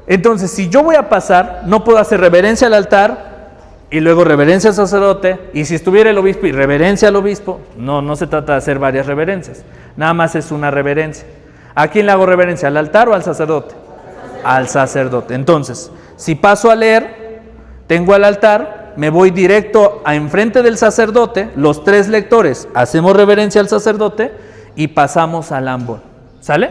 Entonces, si yo voy a pasar, no puedo hacer reverencia al altar y luego reverencia al sacerdote, y si estuviera el obispo y reverencia al obispo, no se trata de hacer varias reverencias, nada más es una reverencia. ¿A quién le hago reverencia? ¿Al altar o al sacerdote? Al sacerdote. Entonces, si paso a leer, tengo al altar, me voy directo a enfrente del sacerdote, los tres lectores hacemos reverencia al sacerdote y pasamos al ambón. ¿Sale?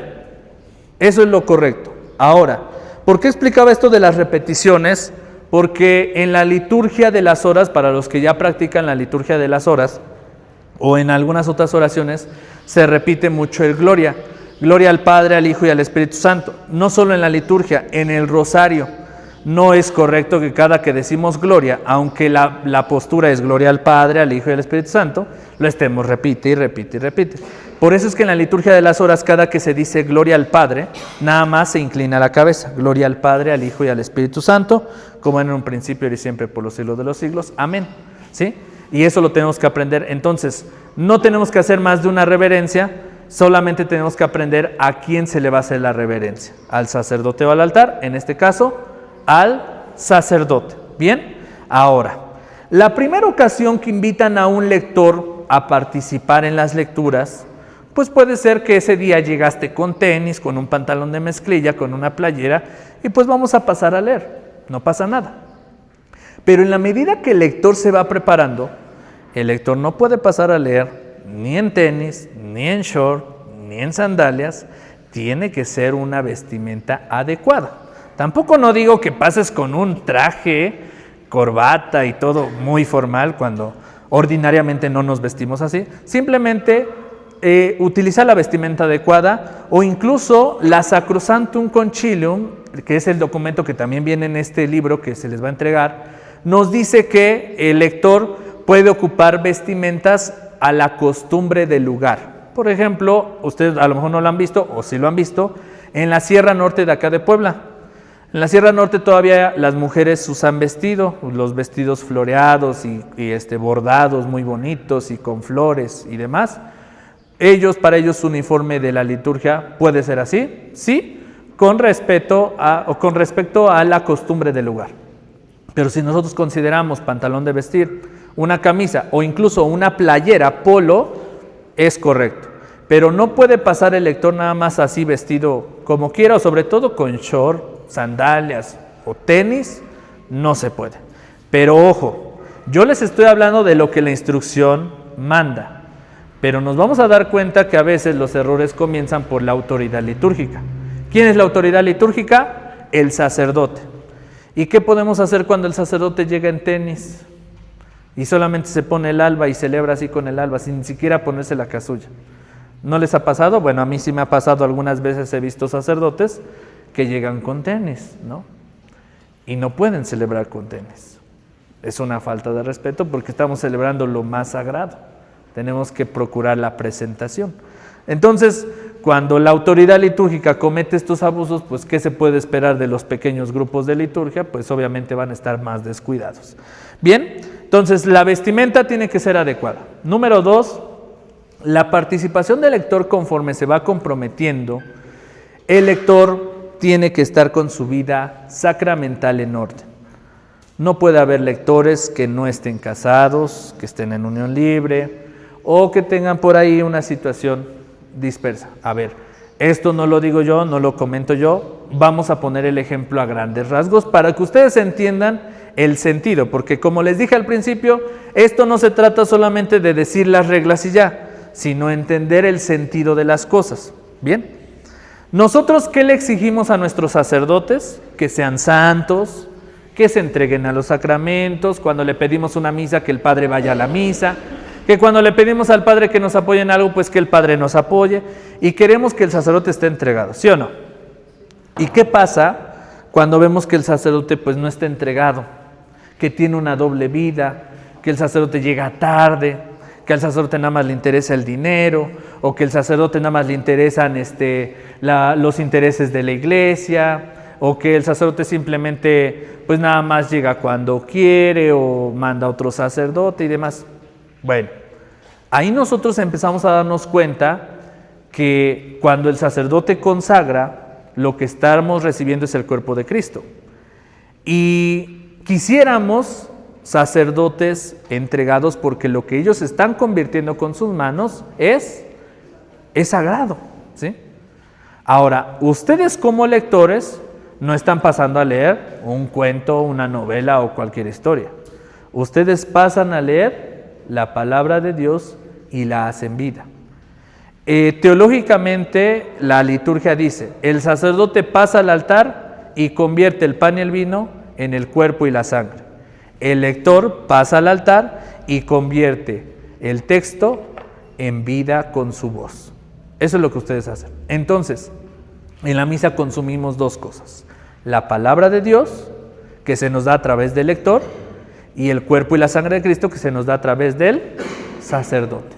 Eso es lo correcto. Ahora, ¿por qué explicaba esto de las repeticiones? Porque en la liturgia de las horas, para los que ya practican la liturgia de las horas, o en algunas otras oraciones, se repite mucho el Gloria. Gloria al Padre, al Hijo y al Espíritu Santo. No solo en la liturgia, en el rosario. no es correcto que cada que decimos gloria, aunque la postura es gloria al Padre, al Hijo y al Espíritu Santo, lo estemos repite y repite y repite. Por eso es que en la liturgia de las horas, cada que se dice gloria al Padre, nada más se inclina la cabeza. Gloria al Padre, al Hijo y al Espíritu Santo, como en un principio y siempre por los siglos de los siglos. Amén. ¿Sí? Y eso lo tenemos que aprender. Entonces, no tenemos que hacer más de una reverencia, solamente tenemos que aprender a quién se le va a hacer la reverencia. Al sacerdote o al altar, en este caso, al sacerdote. ¿Bien? Ahora, la primera ocasión que invitan a un lector a participar en las lecturas, pues puede ser que ese día llegaste con tenis, con un pantalón de mezclilla, con una playera, y pues vamos a pasar a leer, no pasa nada. Pero en la medida que el lector se va preparando, el lector no puede pasar a leer ni en tenis, ni en short, ni en sandalias, tiene que ser una vestimenta adecuada. Tampoco no digo que pases con un traje, corbata y todo muy formal cuando ordinariamente no nos vestimos así, simplemente utiliza la vestimenta adecuada o incluso la Sacrosanctum Concilium, que es el documento que también viene en este libro que se les va a entregar, nos dice que el lector puede ocupar vestimentas a la costumbre del lugar. Por ejemplo, ustedes a lo mejor no lo han visto o sí lo han visto, en la Sierra Norte de acá de Puebla. En la Sierra Norte todavía las mujeres usan vestido, los vestidos floreados y bordados muy bonitos y con flores y demás. Para ellos su uniforme de la liturgia puede ser así, sí, con respecto a la costumbre del lugar. Pero si nosotros consideramos pantalón de vestir, una camisa o incluso una playera polo, es correcto. Pero no puede pasar el lector nada más así vestido como quiera, o sobre todo con short, sandalias o tenis, no se puede. Pero ojo, yo les estoy hablando de lo que la instrucción manda. Pero nos vamos a dar cuenta que a veces los errores comienzan por la autoridad litúrgica. ¿Quién es la autoridad litúrgica? El sacerdote. ¿Y qué podemos hacer cuando el sacerdote llega en tenis y solamente se pone el alba y celebra así con el alba, sin ni siquiera ponerse la casulla? ¿No les ha pasado? Bueno, a mí sí me ha pasado, algunas veces he visto sacerdotes que llegan con tenis, ¿no? Y no pueden celebrar con tenis. Es una falta de respeto porque estamos celebrando lo más sagrado. Tenemos que procurar la presentación. Entonces, cuando la autoridad litúrgica comete estos abusos, pues ¿qué se puede esperar de los pequeños grupos de liturgia? Pues obviamente van a estar más descuidados. Bien, entonces la vestimenta tiene que ser adecuada. Número 2, la participación del lector conforme se va comprometiendo, el lector tiene que estar con su vida sacramental en orden. No puede haber lectores que no estén casados, que estén en unión libre, o que tengan por ahí una situación dispersa. A ver, esto no lo digo yo, no lo comento yo, vamos a poner el ejemplo a grandes rasgos para que ustedes entiendan el sentido, porque como les dije al principio, esto no se trata solamente de decir las reglas y ya, sino entender el sentido de las cosas. Bien, nosotros ¿qué le exigimos a nuestros sacerdotes? Que sean santos, que se entreguen a los sacramentos, cuando le pedimos una misa, que el Padre vaya a la misa, que cuando le pedimos al Padre que nos apoye en algo, pues que el Padre nos apoye, y queremos que el sacerdote esté entregado, ¿sí o no? ¿Y qué pasa cuando vemos que el sacerdote pues no está entregado, que tiene una doble vida, que el sacerdote llega tarde, que al sacerdote nada más le interesa el dinero, o que el sacerdote nada más le interesan los intereses de la iglesia, o que el sacerdote simplemente pues nada más llega cuando quiere o manda a otro sacerdote y demás? Bueno, ahí nosotros empezamos a darnos cuenta que cuando el sacerdote consagra, lo que estamos recibiendo es el cuerpo de Cristo. Y quisiéramos sacerdotes entregados porque lo que ellos están convirtiendo con sus manos es sagrado, ¿sí? Ahora, ustedes como lectores no están pasando a leer un cuento, una novela o cualquier historia. Ustedes pasan a leer la palabra de Dios y la hacen vida. Teológicamente la liturgia dice, el sacerdote pasa al altar y convierte el pan y el vino en el cuerpo y la sangre. El lector pasa al altar y convierte el texto en vida con su voz. Eso es lo que ustedes hacen. Entonces, en la misa consumimos dos cosas, la palabra de Dios que se nos da a través del lector, y el cuerpo y la sangre de Cristo, que se nos da a través del sacerdote.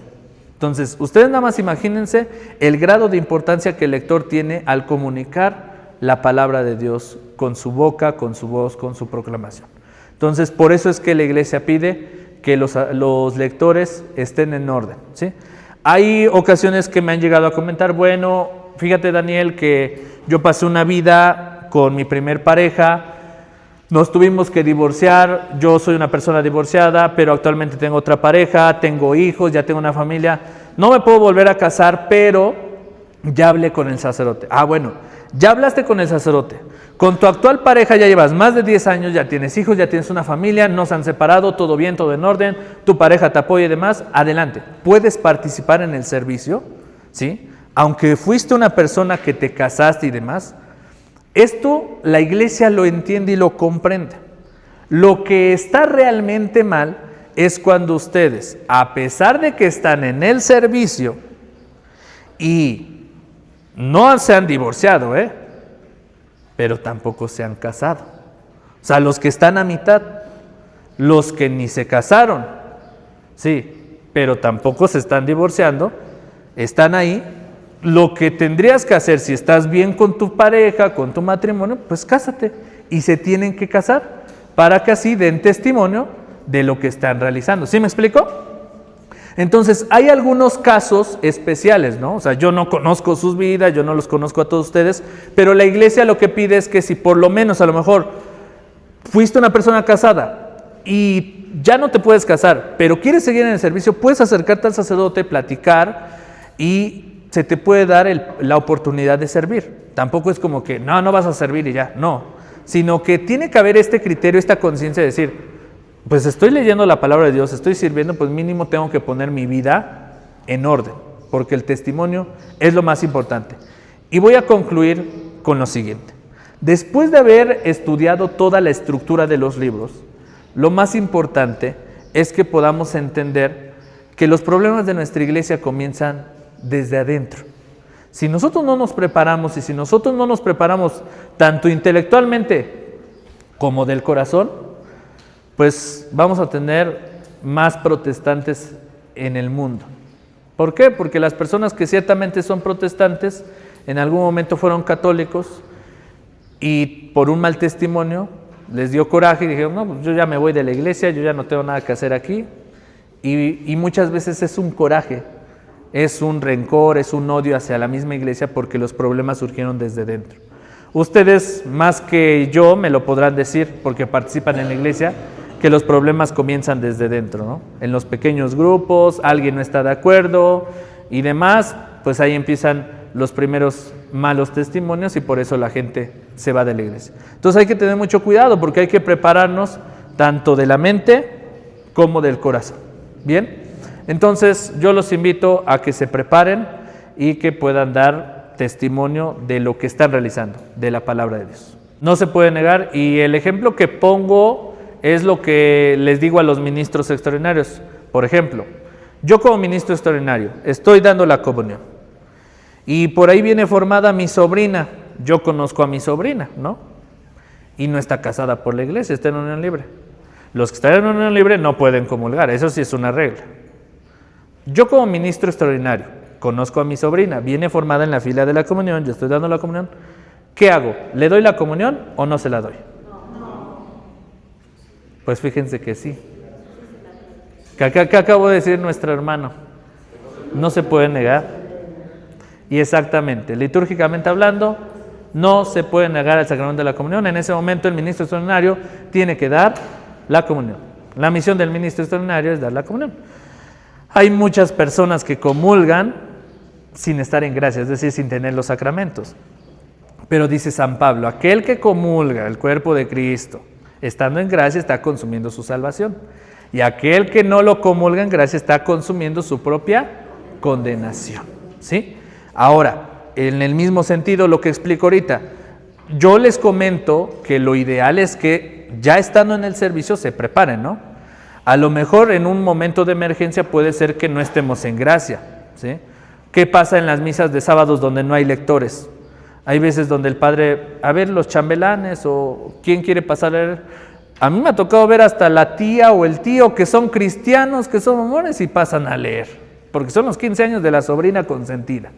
Entonces, ustedes nada más imagínense el grado de importancia que el lector tiene al comunicar la palabra de Dios con su boca, con su voz, con su proclamación. Entonces, por eso es que la iglesia pide que los lectores estén en orden, ¿sí? Hay ocasiones que me han llegado a comentar, bueno, fíjate Daniel, que yo pasé una vida con mi primer pareja, nos tuvimos que divorciar, yo soy una persona divorciada, pero actualmente tengo otra pareja, tengo hijos, ya tengo una familia, no me puedo volver a casar, pero ya hablé con el sacerdote. Ah, bueno, ya hablaste con el sacerdote, con tu actual pareja ya llevas más de 10 años, ya tienes hijos, ya tienes una familia, no se han separado, todo bien, todo en orden, tu pareja te apoya y demás, adelante, puedes participar en el servicio, ¿sí? Aunque fuiste una persona que te casaste y demás. Esto la iglesia lo entiende y lo comprende. Lo que está realmente mal es cuando ustedes, a pesar de que están en el servicio y no se han divorciado, pero tampoco se han casado. O sea, los que están a mitad, los que ni se casaron, sí, pero tampoco se están divorciando, están ahí. Lo que tendrías que hacer si estás bien con tu pareja, con tu matrimonio, pues cásate. Y se tienen que casar para que así den testimonio de lo que están realizando. ¿Sí me explico? Entonces, hay algunos casos especiales, ¿no? O sea, yo no conozco sus vidas, yo no los conozco a todos ustedes, pero la iglesia lo que pide es que si por lo menos a lo mejor fuiste una persona casada y ya no te puedes casar, pero quieres seguir en el servicio, puedes acercarte al sacerdote, platicar y se te puede dar la oportunidad de servir. Tampoco es como que no vas a servir y ya, no. Sino que tiene que haber este criterio, esta conciencia de decir, pues estoy leyendo la palabra de Dios, estoy sirviendo, pues mínimo tengo que poner mi vida en orden, porque el testimonio es lo más importante. Y voy a concluir con lo siguiente. Después de haber estudiado toda la estructura de los libros, lo más importante es que podamos entender que los problemas de nuestra iglesia comienzan desde adentro. Si nosotros no nos preparamos y si nosotros no nos preparamos tanto intelectualmente como del corazón, pues vamos a tener más protestantes en el mundo. ¿Por qué? Porque las personas que ciertamente son protestantes en algún momento fueron católicos y por un mal testimonio les dio coraje y dijeron, no, pues yo ya me voy de la iglesia, yo ya no tengo nada que hacer aquí. Y muchas veces es un coraje, es un rencor, es un odio hacia la misma iglesia porque los problemas surgieron desde dentro. Ustedes más que yo me lo podrán decir porque participan en la iglesia, que los problemas comienzan desde dentro, ¿no? En los pequeños grupos, alguien no está de acuerdo y demás, pues ahí empiezan los primeros malos testimonios y por eso la gente se va de la iglesia. Entonces hay que tener mucho cuidado porque hay que prepararnos tanto de la mente como del corazón. ¿Bien? Entonces yo los invito a que se preparen y que puedan dar testimonio de lo que están realizando, de la palabra de Dios. No se puede negar y el ejemplo que pongo es lo que les digo a los ministros extraordinarios. Por ejemplo, yo como ministro extraordinario estoy dando la comunión y por ahí viene formada mi sobrina. Yo conozco a mi sobrina, ¿no? Y no está casada por la iglesia, está en unión libre. Los que están en unión libre no pueden comulgar, eso sí es una regla. Yo como ministro extraordinario conozco a mi sobrina, viene formada en la fila de la comunión, yo estoy dando la comunión. ¿Qué hago? ¿Le doy la comunión o no se la doy? No. Pues fíjense que sí. ¿Qué acabo de decir nuestro hermano? No se puede negar. Y exactamente, litúrgicamente hablando, no se puede negar el sacramento de la comunión. En ese momento el ministro extraordinario tiene que dar la comunión. La misión del ministro extraordinario es dar la comunión. Hay muchas personas que comulgan sin estar en gracia, es decir, sin tener los sacramentos. Pero dice San Pablo, aquel que comulga el cuerpo de Cristo, estando en gracia, está consumiendo su salvación. Y aquel que no lo comulga en gracia, está consumiendo su propia condenación. ¿Sí? Ahora, en el mismo sentido, lo que explico ahorita, yo les comento que lo ideal es que ya estando en el servicio se preparen, ¿no? A lo mejor en un momento de emergencia puede ser que no estemos en gracia, ¿sí? ¿Qué pasa en las misas de sábados donde no hay lectores? Hay veces donde el padre, a ver, los chambelanes o quién quiere pasar a leer. A mí me ha tocado ver hasta la tía o el tío que son cristianos, que son mormones y pasan a leer, porque son los 15 años de la sobrina consentida.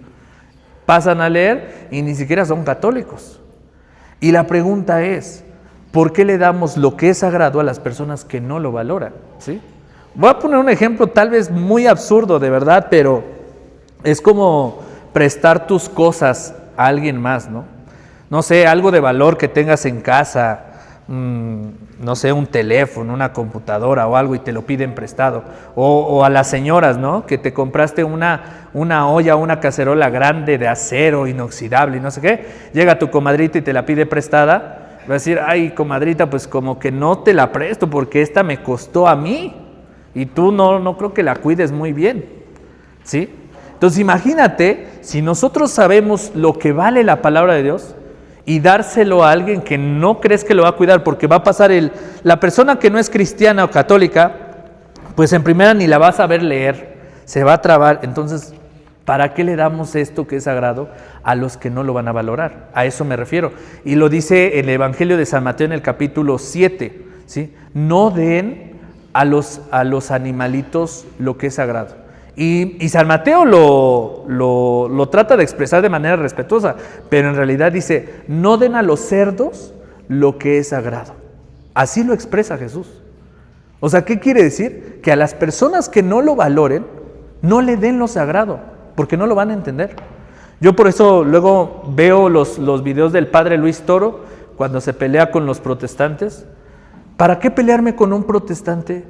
Pasan a leer y ni siquiera son católicos. Y la pregunta es, ¿por qué le damos lo que es sagrado a las personas que no lo valoran? ¿Sí? Voy a poner un ejemplo tal vez muy absurdo, de verdad, pero es como prestar tus cosas a alguien más, ¿no? No sé, algo de valor que tengas en casa, no sé, un teléfono, una computadora o algo y te lo piden prestado. O a las señoras, ¿no? Que te compraste una olla, una cacerola grande de acero inoxidable y no sé qué. Llega tu comadrita y te la pide prestada. Va a decir, ay, comadrita, pues como que no te la presto porque esta me costó a mí. Y tú no creo que la cuides muy bien, ¿sí? Entonces imagínate, si nosotros sabemos lo que vale la palabra de Dios y dárselo a alguien que no crees que lo va a cuidar, porque va a pasar la persona que no es cristiana o católica, pues en primera ni la va a saber leer, se va a trabar. Entonces, ¿para qué le damos esto que es sagrado a los que no lo van a valorar? A eso me refiero. Y lo dice el Evangelio de San Mateo en el capítulo 7, ¿sí? No den a los animalitos lo que es sagrado. Y San Mateo lo trata de expresar de manera respetuosa, pero en realidad dice, no den a los cerdos lo que es sagrado. Así lo expresa Jesús. O sea, ¿qué quiere decir? Que a las personas que no lo valoren, no le den lo sagrado, porque no lo van a entender. Yo por eso luego veo los videos del padre Luis Toro, cuando se pelea con los protestantes. ¿Para qué pelearme con un protestante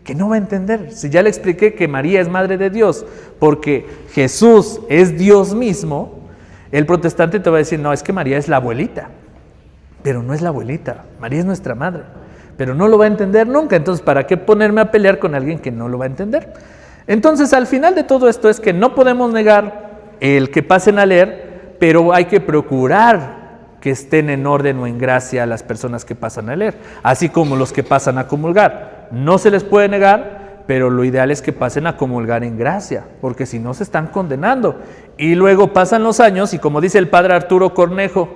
que no va a entender? Si ya le expliqué que María es madre de Dios, porque Jesús es Dios mismo, el protestante te va a decir, no, es que María es la abuelita, pero no es la abuelita, María es nuestra madre, pero no lo va a entender nunca. Entonces, ¿para qué ponerme a pelear con alguien que no lo va a entender? Entonces, al final de todo esto es que no podemos negar el que pasen a leer, pero hay que procurar que estén en orden o en gracia las personas que pasan a leer, así como los que pasan a comulgar. No se les puede negar, pero lo ideal es que pasen a comulgar en gracia, porque si no se están condenando. Y luego pasan los años y como dice el padre Arturo Cornejo,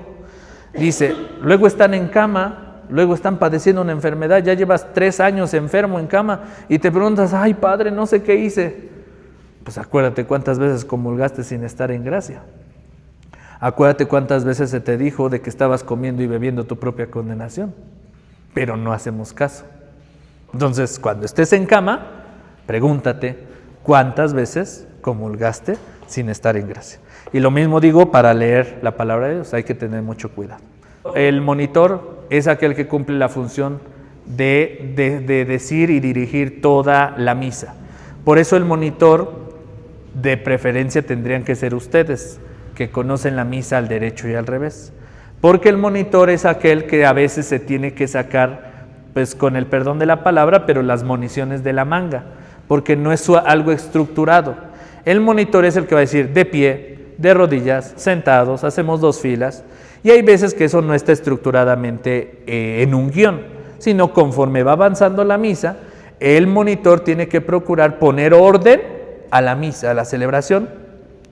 dice, luego están en cama, luego están padeciendo una enfermedad, ya llevas 3 años enfermo en cama y te preguntas, ay padre, no sé qué hice. Pues acuérdate cuántas veces comulgaste sin estar en gracia. Acuérdate cuántas veces se te dijo de que estabas comiendo y bebiendo tu propia condenación, pero no hacemos caso. Entonces, cuando estés en cama, pregúntate cuántas veces comulgaste sin estar en gracia. Y lo mismo digo para leer la palabra de Dios, hay que tener mucho cuidado. El monitor es aquel que cumple la función de decir y dirigir toda la misa. Por eso el monitor, de preferencia, tendrían que ser ustedes, que conocen la misa al derecho y al revés, porque el monitor es aquel que a veces se tiene que sacar, pues con el perdón de la palabra, pero las municiones de la manga, porque no es algo estructurado. El monitor es el que va a decir de pie, de rodillas, sentados, hacemos 2 filas, y hay veces que eso no está estructuradamente en un guión, sino conforme va avanzando la misa, el monitor tiene que procurar poner orden a la misa, a la celebración,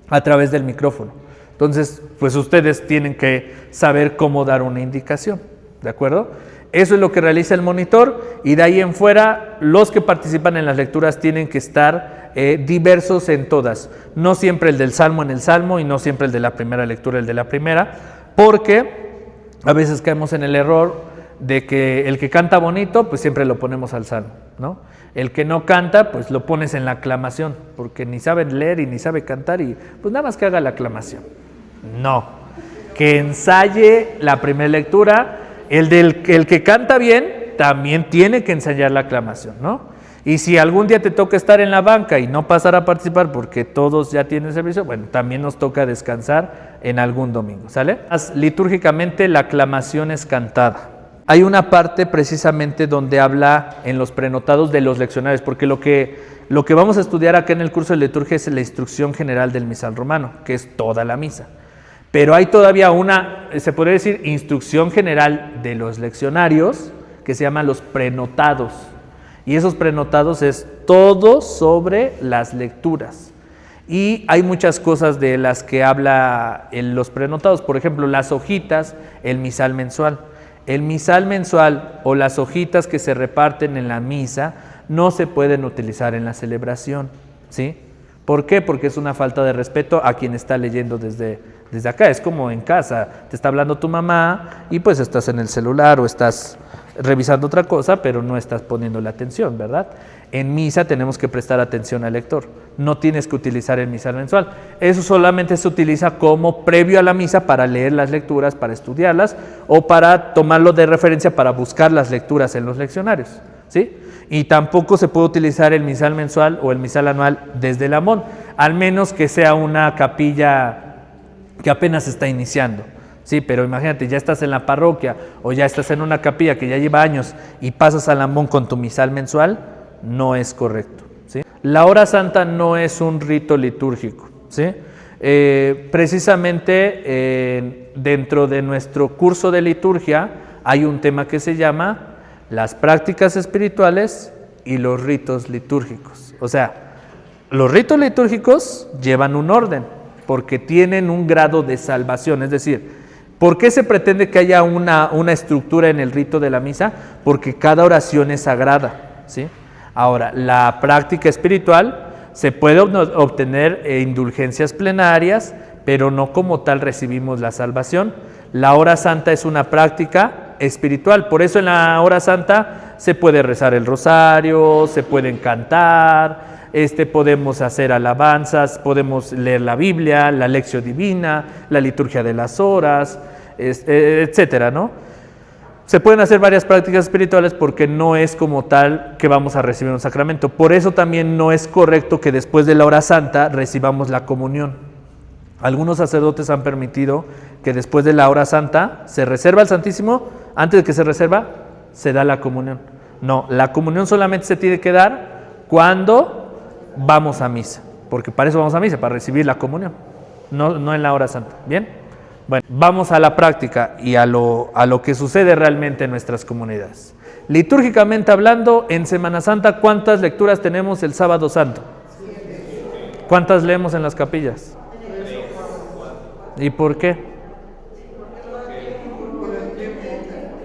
a través del micrófono. Entonces, pues ustedes tienen que saber cómo dar una indicación, ¿de acuerdo? Eso es lo que realiza el monitor y de ahí en fuera los que participan en las lecturas tienen que estar diversos en todas. No siempre el del salmo en el salmo y no siempre el de la primera lectura el de la primera, porque a veces caemos en el error de que el que canta bonito, pues siempre lo ponemos al salmo, ¿no? El que no canta, pues lo pones en la aclamación, porque ni sabe leer y ni sabe cantar y pues nada más que haga la aclamación. No, que ensaye la primera lectura. El que canta bien también tiene que ensayar la aclamación, ¿no? Y si algún día te toca estar en la banca y no pasar a participar porque todos ya tienen servicio, bueno, también nos toca descansar en algún domingo, ¿sale? Litúrgicamente la aclamación es cantada. Hay una parte precisamente donde habla en los prenotados de los leccionarios, porque lo que vamos a estudiar acá en el curso de liturgia es la instrucción general del misal romano, que es toda la misa. Pero hay todavía una, se podría decir, instrucción general de los leccionarios, que se llama los prenotados. Y esos prenotados es todo sobre las lecturas. Y hay muchas cosas de las que habla en los prenotados, por ejemplo, las hojitas, el misal mensual. El misal mensual o las hojitas que se reparten en la misa no se pueden utilizar en la celebración, ¿sí? ¿Por qué? Porque es una falta de respeto a quien está leyendo desde acá. Es como en casa, te está hablando tu mamá y pues estás en el celular o estás revisando otra cosa, pero no estás poniéndole atención, ¿verdad? En misa tenemos que prestar atención al lector. No tienes que utilizar el misal mensual. Eso solamente se utiliza como previo a la misa para leer las lecturas, para estudiarlas o para tomarlo de referencia para buscar las lecturas en los leccionarios, ¿sí? Y tampoco se puede utilizar el misal mensual o el misal anual desde el amón, al menos que sea una capilla que apenas está iniciando. Sí, pero imagínate, ya estás en la parroquia o ya estás en una capilla que ya lleva años y pasas al ambón con tu misal mensual, no es correcto, ¿sí? La hora santa no es un rito litúrgico, ¿sí? Precisamente dentro de nuestro curso de liturgia hay un tema que se llama las prácticas espirituales y los ritos litúrgicos. O sea, los ritos litúrgicos llevan un orden porque tienen un grado de salvación, es decir, ¿por qué se pretende que haya una estructura en el rito de la misa? Porque cada oración es sagrada, ¿sí? Ahora, la práctica espiritual se puede obtener indulgencias plenarias, pero no como tal recibimos la salvación. La hora santa es una práctica espiritual, por eso en la hora santa se puede rezar el rosario, se pueden cantar, podemos hacer alabanzas, podemos leer la Biblia, la lección divina, la liturgia de las horas, etcétera, ¿no? Se pueden hacer varias prácticas espirituales porque no es como tal que vamos a recibir un sacramento. Por eso también no es correcto que después de la hora santa recibamos la comunión. Algunos sacerdotes han permitido que después de la hora santa se reserva el Santísimo, antes de que se reserva, se da la comunión. No, la comunión solamente se tiene que dar cuando vamos a misa, porque para eso vamos a misa, para recibir la comunión, no en la hora santa. ¿Bien? Bueno, vamos a la práctica y a lo que sucede realmente en nuestras comunidades. Litúrgicamente hablando, en Semana Santa, ¿cuántas lecturas tenemos el Sábado Santo? ¿Cuántas leemos en las capillas? ¿Y por qué?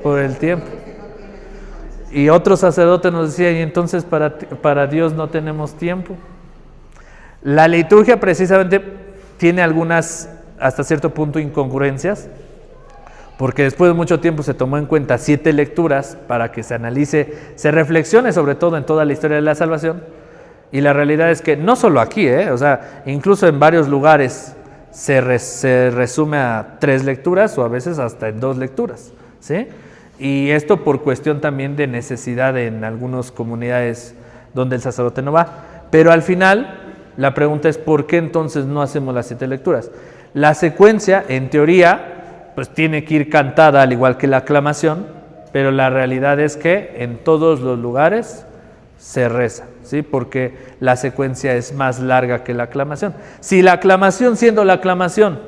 Por el tiempo. Y otro sacerdote nos decía, y entonces para Dios no tenemos tiempo. La liturgia precisamente tiene algunas, hasta cierto punto, incongruencias, porque después de mucho tiempo se tomó en cuenta 7 lecturas para que se analice, se reflexione sobre todo en toda la historia de la salvación, y la realidad es que no solo aquí, o sea, incluso en varios lugares se resume a 3 lecturas o a veces hasta en 2 lecturas, ¿sí? Y esto por cuestión también de necesidad en algunas comunidades donde el sacerdote no va. Pero al final, la pregunta es ¿por qué entonces no hacemos las 7 lecturas? La secuencia, en teoría, pues tiene que ir cantada al igual que la aclamación, pero la realidad es que en todos los lugares se reza, ¿sí? Porque la secuencia es más larga que la aclamación. Si la aclamación, siendo la aclamación,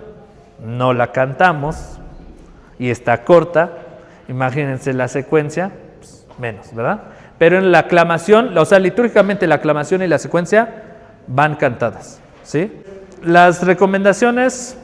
no la cantamos y está corta, imagínense la secuencia, pues menos, ¿verdad? Pero en la aclamación, o sea, litúrgicamente la aclamación y la secuencia van cantadas, ¿sí? Las recomendaciones,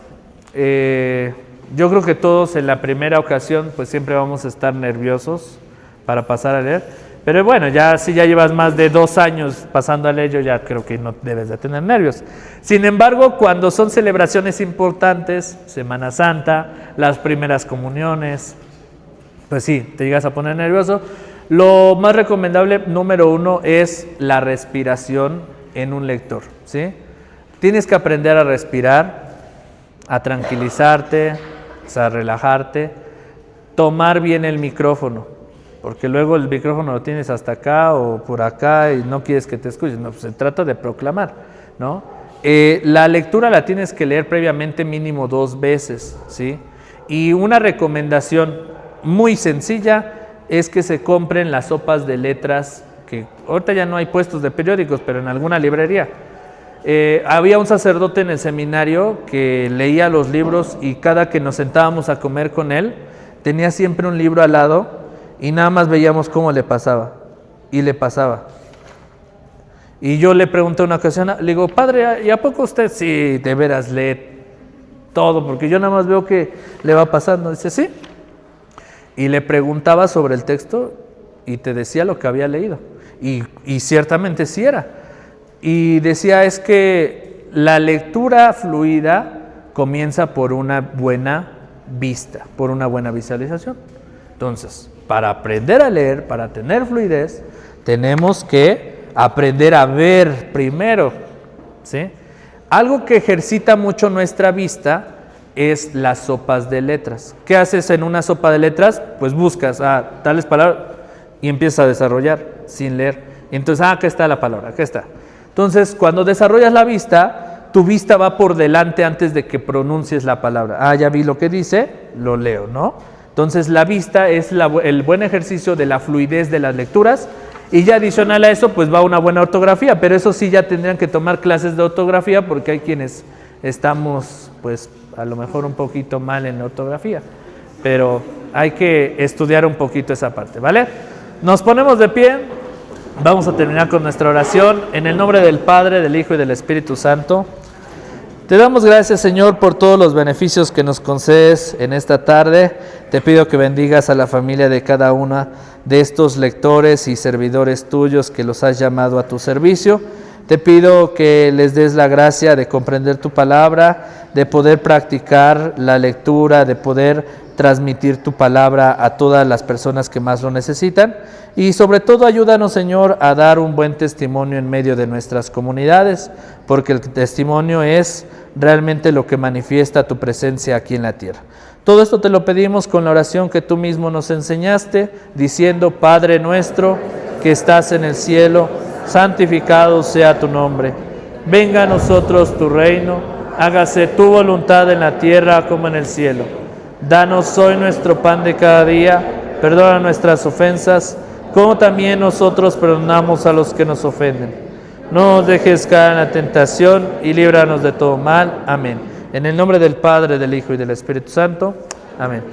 yo creo que todos en la primera ocasión, pues siempre vamos a estar nerviosos para pasar a leer, pero bueno, ya si ya llevas más de 2 años pasando a leer, yo ya creo que no debes de tener nervios. Sin embargo, cuando son celebraciones importantes, Semana Santa, las primeras comuniones, pues sí, te llegas a poner nervioso. Lo más recomendable, número 1, es la respiración en un lector, ¿sí? Tienes que aprender a respirar, a tranquilizarte, a relajarte, tomar bien el micrófono, porque luego el micrófono lo tienes hasta acá o por acá y no quieres que te escuchen. No, pues se trata de proclamar, ¿no? La lectura la tienes que leer previamente mínimo 2 veces, ¿sí? Y una recomendación muy sencilla es que se compren las sopas de letras, que ahorita ya no hay puestos de periódicos, pero en alguna librería. Había un sacerdote en el seminario que leía los libros y cada que nos sentábamos a comer con él, tenía siempre un libro al lado y nada más veíamos cómo le pasaba, y le pasaba. Y yo le pregunté una ocasión, le digo, padre, ¿y a poco usted sí de veras lee todo? Porque yo nada más veo que le va pasando. Dice, sí. Y le preguntaba sobre el texto y te decía lo que había leído. Y ciertamente sí era. Y decía, es que la lectura fluida comienza por una buena vista, por una buena visualización. Entonces, para aprender a leer, para tener fluidez, tenemos que aprender a ver primero, ¿sí? Algo que ejercita mucho nuestra vista es las sopas de letras. ¿Qué haces en una sopa de letras? Pues buscas tales palabras y empiezas a desarrollar sin leer. Y entonces, acá está la palabra, acá está. Entonces, cuando desarrollas la vista, tu vista va por delante antes de que pronuncies la palabra. Ya vi lo que dice, lo leo, ¿no? Entonces, la vista es el buen ejercicio de la fluidez de las lecturas. Y ya adicional a eso, pues va una buena ortografía, pero eso sí ya tendrían que tomar clases de ortografía porque hay quienes estamos, pues, a lo mejor un poquito mal en la ortografía, pero hay que estudiar un poquito esa parte, ¿vale? Nos ponemos de pie, vamos a terminar con nuestra oración, en el nombre del Padre, del Hijo y del Espíritu Santo. Te damos gracias, Señor, por todos los beneficios que nos concedes en esta tarde. Te pido que bendigas a la familia de cada una de estos lectores y servidores tuyos que los has llamado a tu servicio. Te pido que les des la gracia de comprender tu palabra, de poder practicar la lectura, de poder transmitir tu palabra a todas las personas que más lo necesitan. Y sobre todo ayúdanos, Señor, a dar un buen testimonio en medio de nuestras comunidades, porque el testimonio es realmente lo que manifiesta tu presencia aquí en la tierra. Todo esto te lo pedimos con la oración que tú mismo nos enseñaste, diciendo: Padre nuestro que estás en el cielo, santificado sea tu nombre. Venga a nosotros tu reino, hágase tu voluntad en la tierra como en el cielo. Danos hoy nuestro pan de cada día, perdona nuestras ofensas, como también nosotros perdonamos a los que nos ofenden. No nos dejes caer en la tentación y líbranos de todo mal. Amén. En el nombre del Padre, del Hijo y del Espíritu Santo. Amén.